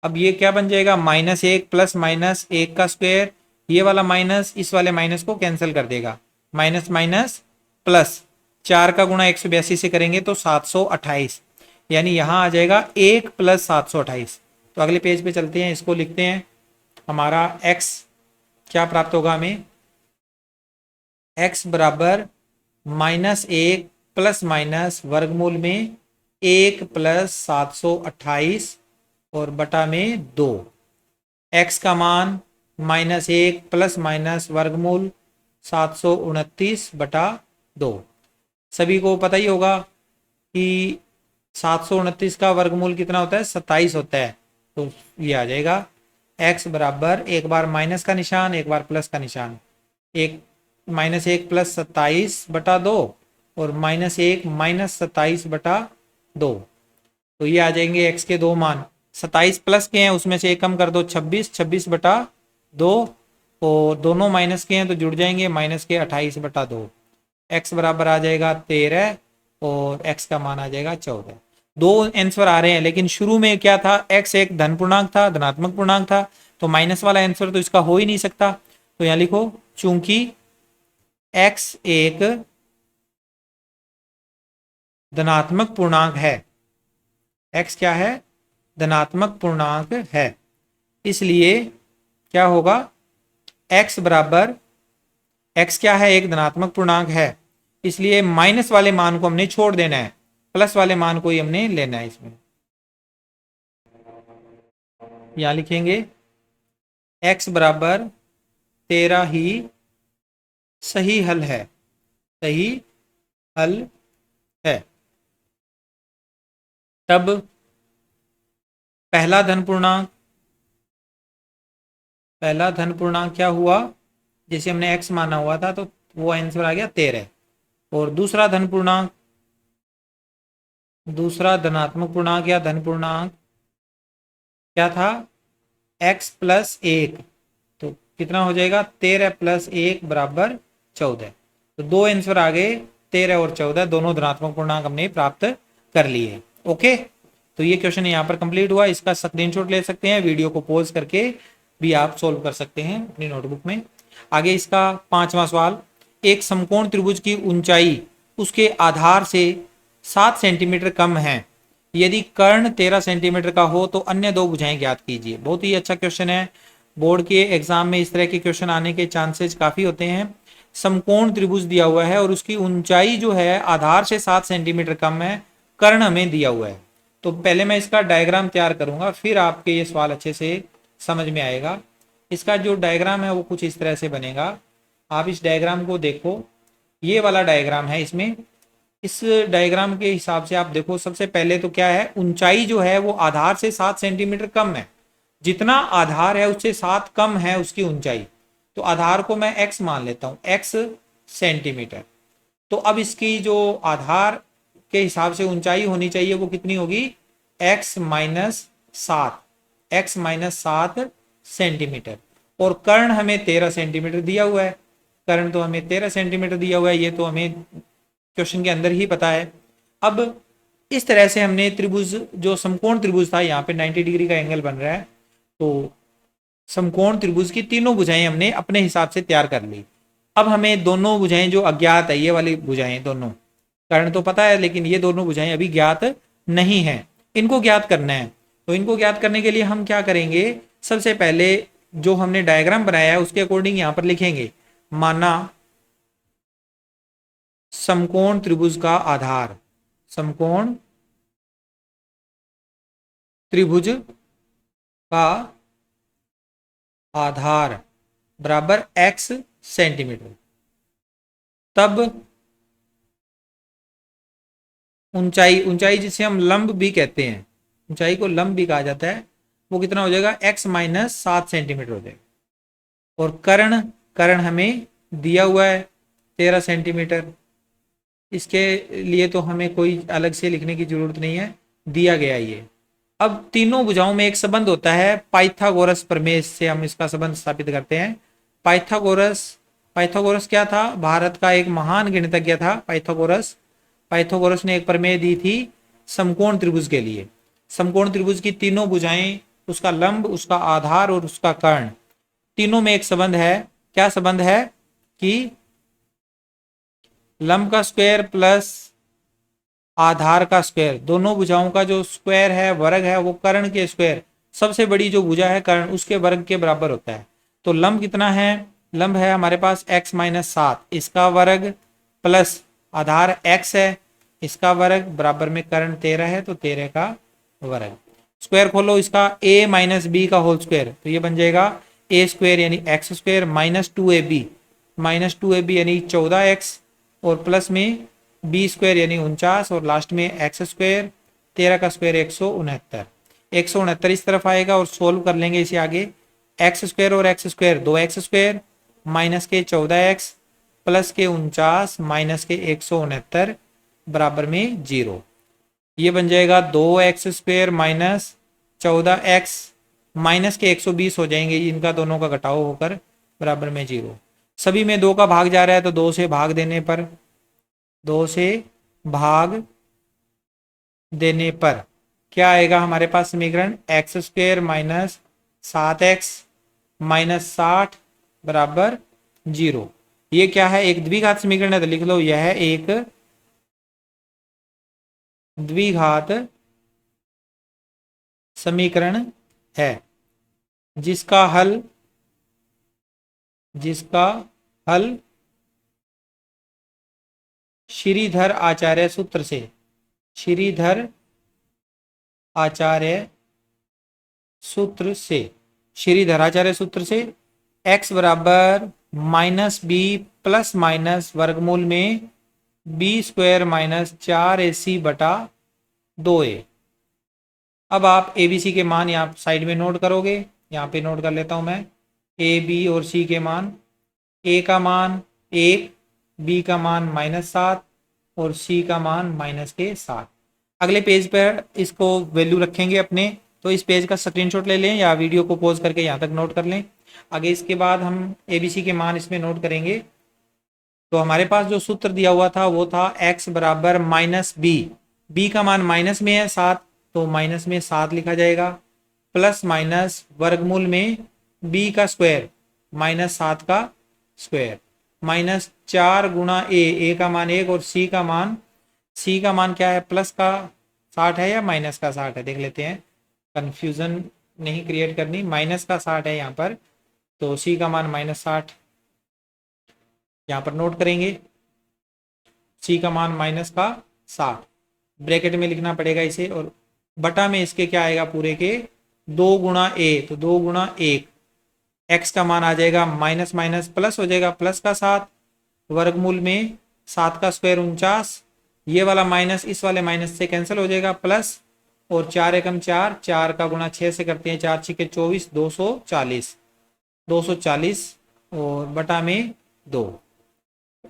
अब ये क्या बन जाएगा, माइनस 1 प्लस माइनस 1 का स्क्वायर, ये वाला माइनस इस वाले माइनस को कैंसिल कर देगा, माइनस माइनस प्लस 4 का गुणा 182 से करेंगे तो 728, यानी यहाँ आ जाएगा 1 प्लस 728। तो अगले पेज पे चलते हैं, इसको लिखते हैं। हमारा x क्या प्राप्त होगा हमें, x बराबर माइनस 1 प्लस माइनस वर्गमूल में 1 प्लस 728 और बटा में 2। x का मान माइनस 1 प्लस माइनस वर्गमूल 729 बटा 2। सभी को पता ही होगा कि 729 का वर्गमूल कितना होता है, 27 होता है, तो ये आ जाएगा x बराबर एक बार माइनस का निशान एक बार प्लस का निशान, एक -1 + 27/2 और -1 - 27/2। तो ये आ जाएंगे x के दो मान। 27 प्लस के हैं उसमें से एक कम कर दो 26, 26/2 और दोनों माइनस के हैं तो जुड़ जाएंगे माइनस के 28/2। x बराबर आ जाएगा 13 और x का मान आ जाएगा 14। दो आंसर आ रहे हैं लेकिन शुरू में क्या था, x एक धन पूर्णांक था, धनात्मक पूर्णांक था, तो माइनस वाला आंसर तो इसका हो ही नहीं सकता। तो यहां लिखो चूंकि x एक धनात्मक पूर्णांक है, x क्या है, धनात्मक पूर्णांक है, इसलिए क्या होगा, x बराबर, x क्या है, एक धनात्मक पूर्णांक है, इसलिए माइनस वाले मान को हमने छोड़ देना है, प्लस वाले मान को ही हमने लेना है। इसमें यहां लिखेंगे x बराबर 13 ही सही हल है, सही हल है। तब पहला धन पूर्णांक क्या हुआ, जैसे हमने x माना हुआ था तो वो आंसर आ गया 13। और दूसरा धनात्मक पूर्णांक या धन पूर्णांक क्या था, x + 1, तो कितना हो जाएगा, 13 + 1 बराबर 14। तो दो आंसर आ गए, 13 और 14, दोनों धनात्मक पूर्णांक हमने प्राप्त कर लिए। ओके, तो ये क्वेश्चन यहाँ पर कंप्लीट हुआ। इसका स्क्रीनशॉट ले सकते हैं, वीडियो को पॉज करके भी आप सोल्व कर सकते हैं अपनी नोटबुक में। आगे इसका 5वां सवाल, एक समकोण त्रिभुज की ऊंचाई उसके आधार से 7 सेंटीमीटर कम है, यदि कर्ण 13 सेंटीमीटर का हो तो अन्य दो भुजाएं ज्ञात कीजिए। बहुत ही अच्छा क्वेश्चन है, बोर्ड के एग्जाम में इस तरह के क्वेश्चन आने के चांसेस काफी होते हैं। समकोण त्रिभुज दिया हुआ है और उसकी ऊंचाई जो है आधार से 7 सेंटीमीटर कम है, कर्ण हमें दिया हुआ है। तो पहले मैं इसका डायग्राम तैयार करूंगा, फिर आपके ये सवाल अच्छे से समझ में आएगा। इसका जो डायग्राम है वो कुछ इस तरह से बनेगा, आप इस डायग्राम को देखो, ये वाला डायग्राम है। इसमें इस डायग्राम के हिसाब से आप देखो, सबसे पहले तो क्या है, ऊंचाई जो है वो आधार से 7 सेंटीमीटर कम है, जितना आधार है उससे 7 कम है उसकी ऊंचाई। तो आधार को मैं x मान लेता हूं, x सेंटीमीटर। तो अब इसकी जो आधार के हिसाब से ऊंचाई होनी चाहिए वो कितनी होगी, x - 7 सेंटीमीटर। और कर्ण हमें 13 सेंटीमीटर दिया हुआ है, कर्ण तो हमें 13 सेंटीमीटर दिया हुआ है, ये तो हमें क्वेश्चन के अंदर ही पता है। अब इस तरह से हमने त्रिभुज, जो समकोण त्रिभुज था, यहाँ पे 90 डिग्री का एंगल बन रहा है, तो समकोण त्रिभुज की तीनों भुजाएं हमने अपने हिसाब से तैयार कर ली। अब हमें दोनों भुजाएं जो अज्ञात है, ये वाली भुजाएं दोनों, कर्ण तो पता है लेकिन ये दोनों भुजाएं अभी ज्ञात नहीं है, इनको ज्ञात करना है। तो इनको ज्ञात करने के लिए हम क्या करेंगे, सबसे पहले जो हमने डायग्राम बनाया है उसके अकॉर्डिंग यहाँ पर लिखेंगे, माना समकोण त्रिभुज का आधार, समकोण त्रिभुज का आधार बराबर x सेंटीमीटर। तब ऊंचाई जिसे हम लंब भी कहते हैं, ऊंचाई को लंब भी कहा जाता है, वो कितना हो जाएगा, x - 7 सेंटीमीटर हो जाएगा। और कर्ण हमें दिया हुआ है 13 सेंटीमीटर, इसके लिए तो हमें कोई अलग से लिखने की जरूरत नहीं है, दिया गया ये। अब तीनों भुजाओं में एक संबंध होता है, पाइथागोरस प्रमेय से हम इसका संबंध स्थापित करते हैं। पाइथागोरस क्या था, भारत का एक महान गणितज्ञ था पाइथागोरस ने एक प्रमेय दी थी समकोण त्रिभुज के लिए। समकोण त्रिभुज की तीनों भुजाएं, उसका लंब, उसका आधार और उसका कर्ण, तीनों में एक संबंध है। क्या संबंध है कि लंब का स्क्वायर प्लस आधार का स्क्वायर, दोनों भुजाओं का जो स्क्वायर है, वर्ग है, वो कर्ण के स्क्वायर, सबसे बड़ी जो भुजा है कर्ण, उसके वर्ग के बराबर होता है। तो लंब कितना है, लंब है हमारे पास x - 7, इसका वर्ग प्लस आधार x है, इसका वर्ग बराबर में कर्ण 13 है, तो 13 का वर्ग। स्क्वायर खोलो इसका, a - b का होल स्क्वायर, तो ये बन जाएगा a² यानी x स्क्वायर -2ab यानी 14x, और प्लस में b² यानी 49, और लास्ट में x स्क्वायर, 13 का स्क्वायर 169 इस तरफ आएगा। और सोल्व कर लेंगे इसे आगे, एक्स स्क्वायर और एक्स स्क्वायर 2x² माइनस के 14x प्लस के 49 माइनस के 169 बराबर में 0। ये बन जाएगा 2x² माइनस 14x माइनस के 120 हो जाएंगे, इनका दोनों का घटाव होकर बराबर में 0। सभी में 2 का भाग जा रहा है तो 2 से भाग देने पर 2 से भाग देने पर क्या आएगा हमारे पास समीकरण, x² माइनस 7x माइनस 60 बराबर 0। ये क्या है, एक द्विघात समीकरण है तो लिख लो यह एक द्विघात समीकरण है जिसका हल श्रीधर आचार्य सूत्र से श्रीधर आचार्य सूत्र से x बराबर माइनस बी प्लस माइनस वर्गमूल में b² माइनस 4ac बटा 2a। अब आप ABC के मान यहाँ साइड में नोट करोगे, यहाँ पे नोट कर लेता हूं मैं A, B और C के मान। A का मान 1, B का मान -7 और C का मान -7। अगले पेज पर इसको वैल्यू रखेंगे अपने, तो इस पेज का स्क्रीनशॉट ले लें या वीडियो को पॉज करके यहाँ तक नोट कर लें। आगे इसके बाद हम ABC के मान इसमें नोट करेंगे। तो हमारे पास जो सूत्र दिया हुआ था वो था x बराबर माइनस बी का मान माइनस में है 7 तो माइनस में 7 लिखा जाएगा, प्लस माइनस वर्गमूल में b का स्क्वायर माइनस 7 का स्क्वायर माइनस 4 गुणा a का मान 1 और c का मान क्या है, प्लस का 60 है या माइनस का 60 है, देख लेते हैं, कंफ्यूजन नहीं क्रिएट करनी। माइनस का 60 है यहाँ पर, तो c का मान -60 यहाँ पर नोट करेंगे। c का मान माइनस का 60 ब्रैकेट में लिखना पड़ेगा इसे, और बटा में इसके क्या आएगा पूरे के 2 गुणा a, तो 2 गुणा 1, x का मान आ जाएगा माइनस माइनस प्लस हो जाएगा, प्लस का 7 वर्गमूल में 7 का स्क्वायर 49, ये वाला माइनस इस वाले माइनस से कैंसिल हो जाएगा, प्लस और 4 एकम 4, 4 का गुणा 6 से करते हैं, 4 6 24, 240 और बटा में 2।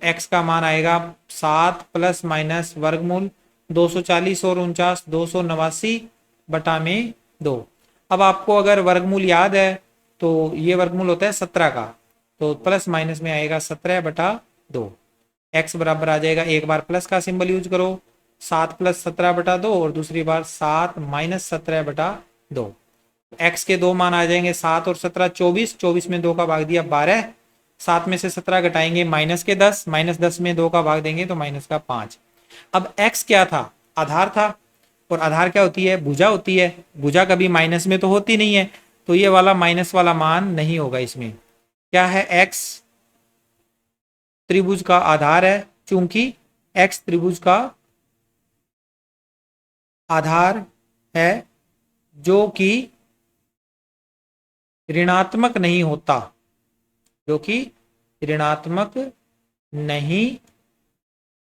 x का मान आएगा 7 प्लस माइनस वर्गमूल 240 और 49 289 बटा में 2। अब आपको अगर वर्गमूल याद है तो ये वर्गमूल होता है 17 का, तो प्लस माइनस में आएगा 17 बटा 2। x बराबर आ जाएगा, एक बार प्लस का सिंबल यूज करो, 7 प्लस 17 बटा 2 और दूसरी बार 7 माइनस 17 बटा 2। x के दो मान आ जाएंगे 7 और 17 24, 24 में 2 का भाग दिया 12, 7 में से 17 घटाएंगे माइनस के 10, माइनस 10 में 2 का भाग देंगे तो माइनस का 5। अब x क्या था, आधार था, और आधार क्या होती है, भुजा होती है। भुजा कभी माइनस में तो होती नहीं है, तो ये वाला माइनस वाला मान नहीं होगा इसमें। क्या है, x त्रिभुज का आधार है, चूंकि x त्रिभुज का आधार है जो कि ऋणात्मक नहीं होता, जो कि ऋणात्मक नहीं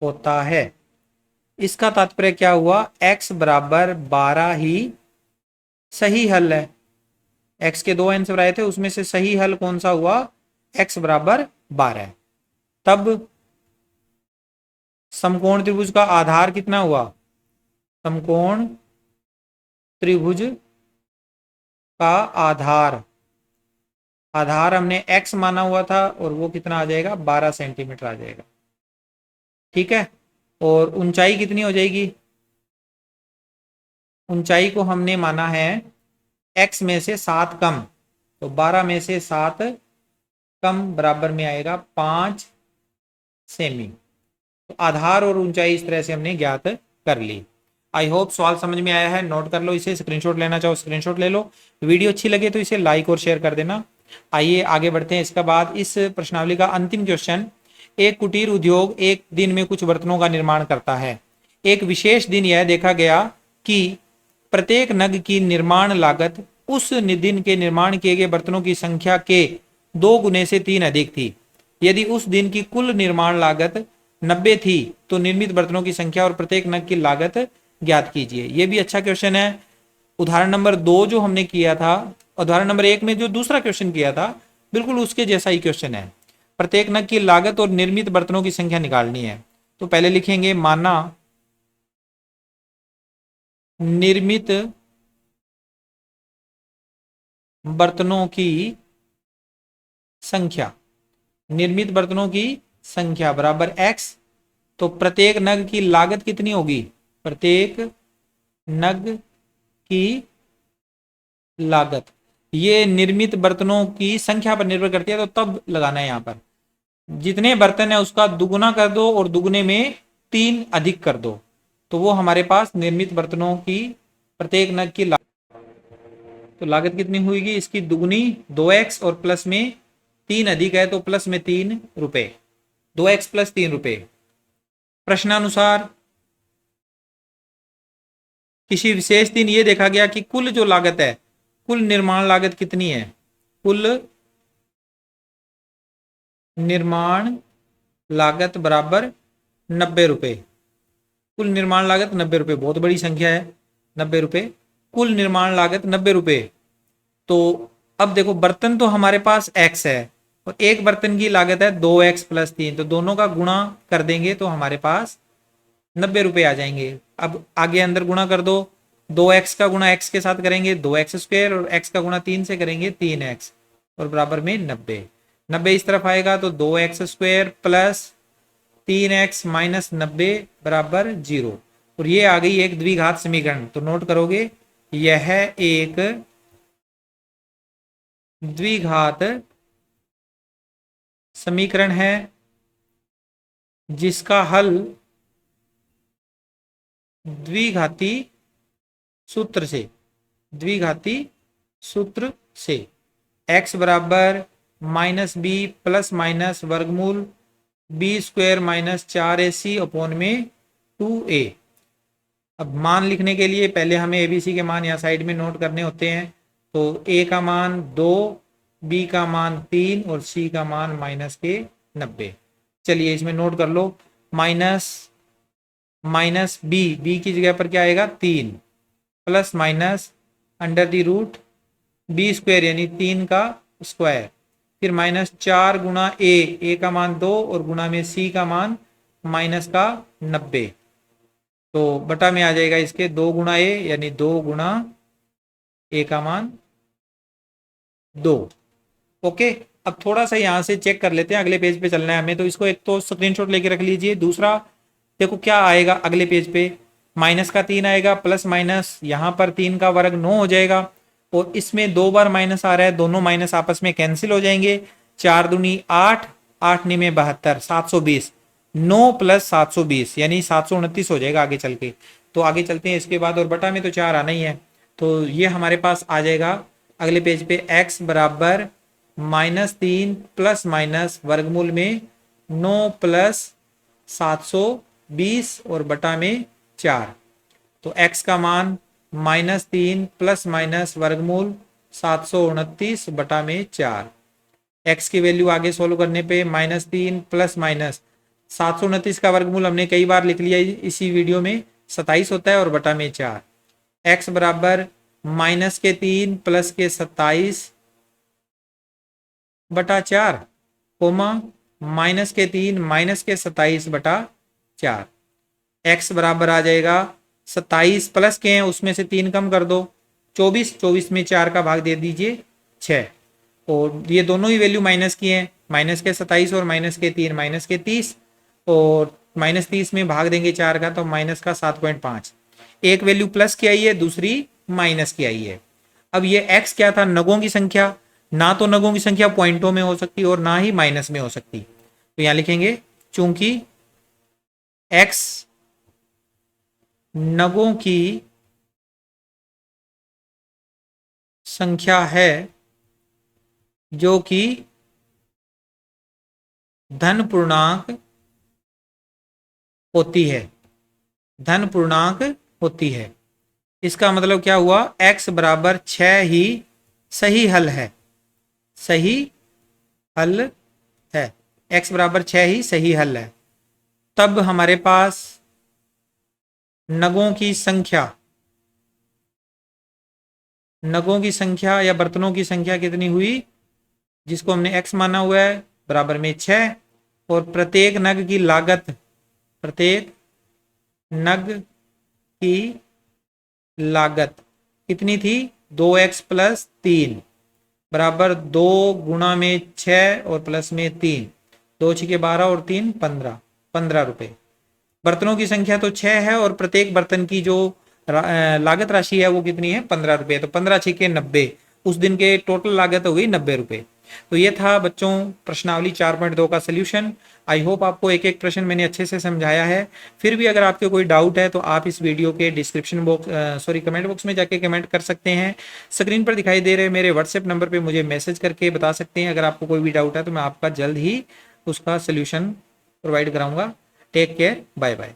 होता है। इसका तात्पर्य क्या हुआ, x बराबर 12 ही सही हल है। x के दो आंसर आए थे, उसमें से सही हल कौन सा हुआ, x बराबर 12। तब समकोण त्रिभुज का आधार कितना हुआ, समकोण त्रिभुज का आधार हमने x माना हुआ था और वो कितना आ जाएगा, 12 सेंटीमीटर आ जाएगा। ठीक है, और ऊंचाई कितनी हो जाएगी, ऊंचाई को हमने माना है x में से 7 कम, तो 12 में से 7 कम बराबर में आएगा 5 सेमी। तो आधार और ऊंचाई इस तरह से हमने ज्ञात कर ली। आई होप सवाल समझ में आया है, नोट कर लो इसे, स्क्रीनशॉट लेना चाहो स्क्रीनशॉट ले लो, वीडियो अच्छी लगे तो इसे लाइक और शेयर कर देना। आइए आगे बढ़ते हैं। इसके बाद इस प्रश्नावली का अंतिम क्वेश्चन, एक कुटीर उद्योग एक दिन में कुछ बर्तनों का निर्माण करता है। एक विशेष दिन यह देखा गया कि प्रत्येक नग की निर्माण लागत उस दिन के निर्माण किए गए बर्तनों की संख्या के 2 गुने से 3 अधिक थी। यदि उस दिन की कुल निर्माण लागत 90 थी तो निर्मित बर्तनों की संख्या और प्रत्येक नग की लागत ज्ञात कीजिए। यह भी अच्छा क्वेश्चन है। उदाहरण नंबर 2 जो हमने किया था उदाहरण नंबर 1 में जो दूसरा क्वेश्चन किया था बिल्कुल उसके जैसा ही क्वेश्चन है। प्रत्येक नग की लागत और निर्मित बर्तनों की संख्या निकालनी है। तो पहले लिखेंगे माना निर्मित बर्तनों की संख्या, निर्मित बर्तनों की संख्या बराबर x। तो प्रत्येक नग की लागत कितनी होगी, प्रत्येक नग की लागत, ये निर्मित बर्तनों की संख्या पर निर्भर करती है, तो तब लगाना है यहां पर जितने बर्तन है उसका दुगुना कर दो और दुगुने में 3 अधिक कर दो, तो वो हमारे पास निर्मित बर्तनों की प्रत्येक नग की लागत। तो लागत कितनी हुई इसकी दुगुनी 2x और प्लस में 3 अधिक है तो प्लस में 3 रुपए, 2x प्लस 3 रुपए। प्रश्नानुसार किसी विशेष दिन ये देखा गया कि कुल जो लागत है, कुल निर्माण लागत कितनी है, कुल निर्माण लागत बराबर 90 रुपए। कुल निर्माण लागत 90 रुपए, बहुत बड़ी संख्या है 90 रुपए, कुल निर्माण लागत 90 रुपए। तो अब देखो बर्तन तो हमारे पास x है और एक बर्तन की लागत है 2x प्लस 3, तो दोनों का गुणा कर देंगे तो हमारे पास 90 रुपए आ जाएंगे। अब आगे अंदर गुणा कर दो, 2x का गुणा x के साथ करेंगे 2x स्क्वायर और x का गुणा 3 से करेंगे 3x और बराबर में 90। 90 इस तरफ आएगा तो 2x square plus 3x minus 90 बराबर 0। और ये आ गई एक द्विघात समीकरण। तो नोट करोगे यह एक द्विघात समीकरण है जिसका हल द्विघाती सूत्र से, द्विघाती सूत्र से x बराबर माइनस बी प्लस माइनस वर्गमूल B square minus 4ac upon में 2a। अब मान लिखने के लिए पहले हमें एबीसी के मान यहाँ साइड में नोट करने होते हैं। तो a का मान 2, b का मान 3 और c का मान माइनस के 90। चलिए इसमें नोट कर लो, माइनस माइनस बी की जगह पर क्या आएगा 3 plus minus under the root B square यानी 3 का स्क्वायर, फिर माइनस 4 गुना ए का मान 2 और गुना में सी का मान माइनस का 90। तो बटा में आ जाएगा इसके 2 गुना ए यानी 2 गुना ए का मान 2। ओके, अब थोड़ा सा यहां से चेक कर लेते हैं, अगले पेज पे चलना है हमें, तो इसको एक तो स्क्रीनशॉट लेके रख लीजिए। दूसरा देखो क्या आएगा अगले पेज पे, माइनस का 3 आएगा प्लस माइनस यहाँ पर 3 का वर्ग 9 हो जाएगा और इसमें 2 बार माइनस आ रहा है, दोनों माइनस आपस में कैंसिल हो जाएंगे। 4 दूनी 8, 8 निमे 72, 720, 9 प्लस 720 यानी 729 हो जाएगा आगे चल के। तो आगे चलते हैं इसके बाद, और बटा में तो 4 आना ही है, तो ये हमारे पास आ जाएगा अगले पेज पे x बराबर -3 प्लस माइनस वर्गमूल में 9 प्लस 720 और बटा में 4। तो x का मान -3 प्लस माइनस वर्गमूल 729 बटा में 4। x की वैल्यू आगे सोल्व करने पे -3 प्लस माइनस 729 का वर्गमूल हमने कई बार लिख लिया इसी वीडियो में, 27 होता है और बटा में 4। x बराबर -3 प्लस के 27 बटा 4 कोमा -3 माइनस के 27 बटा 4। x बराबर आ जाएगा 27 प्लस के हैं उसमें से 3 कम कर दो 24, 24 में 4 का भाग दे दीजिए 6, और ये दोनों ही वैल्यू माइनस की हैं, माइनस के 27 और माइनस के 3 माइनस के 30, और -30 में भाग देंगे 4 का तो माइनस का 7.5। एक वैल्यू प्लस की आई है, दूसरी माइनस की आई है। अब ये x क्या था, नगों की संख्या, ना तो नगों की संख्या पॉइंटों में हो सकती और ना ही माइनस में हो सकती, तो यहां लिखेंगे चूंकि x नगों की संख्या है जो कि धन पूर्णांक होती है, धन पूर्णांक होती है, इसका मतलब क्या हुआ, x बराबर 6 ही सही हल है, सही हल है, x बराबर 6 ही सही हल है। तब हमारे पास नगों की संख्या नगों की संख्या या बर्तनों की संख्या कितनी हुई, जिसको हमने x माना हुआ है, बराबर में 6, और प्रत्येक नग की लागत, प्रत्येक नग की लागत कितनी थी, 2x प्लस 3 बराबर 2 गुणा में 6 और प्लस में 3, 2 6 12 और 3 15, 15 रुपए। बर्तनों की संख्या तो 6 है और प्रत्येक बर्तन की जो लागत राशि है वो कितनी है, 15 रुपए। तो 15 6 90, उस दिन के टोटल लागत हो गई 90 रुपए। तो ये था बच्चों प्रश्नावली 4.2 का सोल्यूशन। आई होप आपको एक एक प्रश्न मैंने अच्छे से समझाया है। फिर भी अगर आपके कोई डाउट है तो आप इस वीडियो के डिस्क्रिप्शन बॉक्स कमेंट बॉक्स में जाके कमेंट कर सकते हैं। स्क्रीन पर दिखाई दे रहे मेरे व्हाट्सएप नंबर पे मुझे मैसेज करके बता सकते हैं। अगर आपको कोई भी डाउट है तो मैं आपका जल्द ही उसका सोल्यूशन प्रोवाइड कराऊंगा। Take care, bye bye.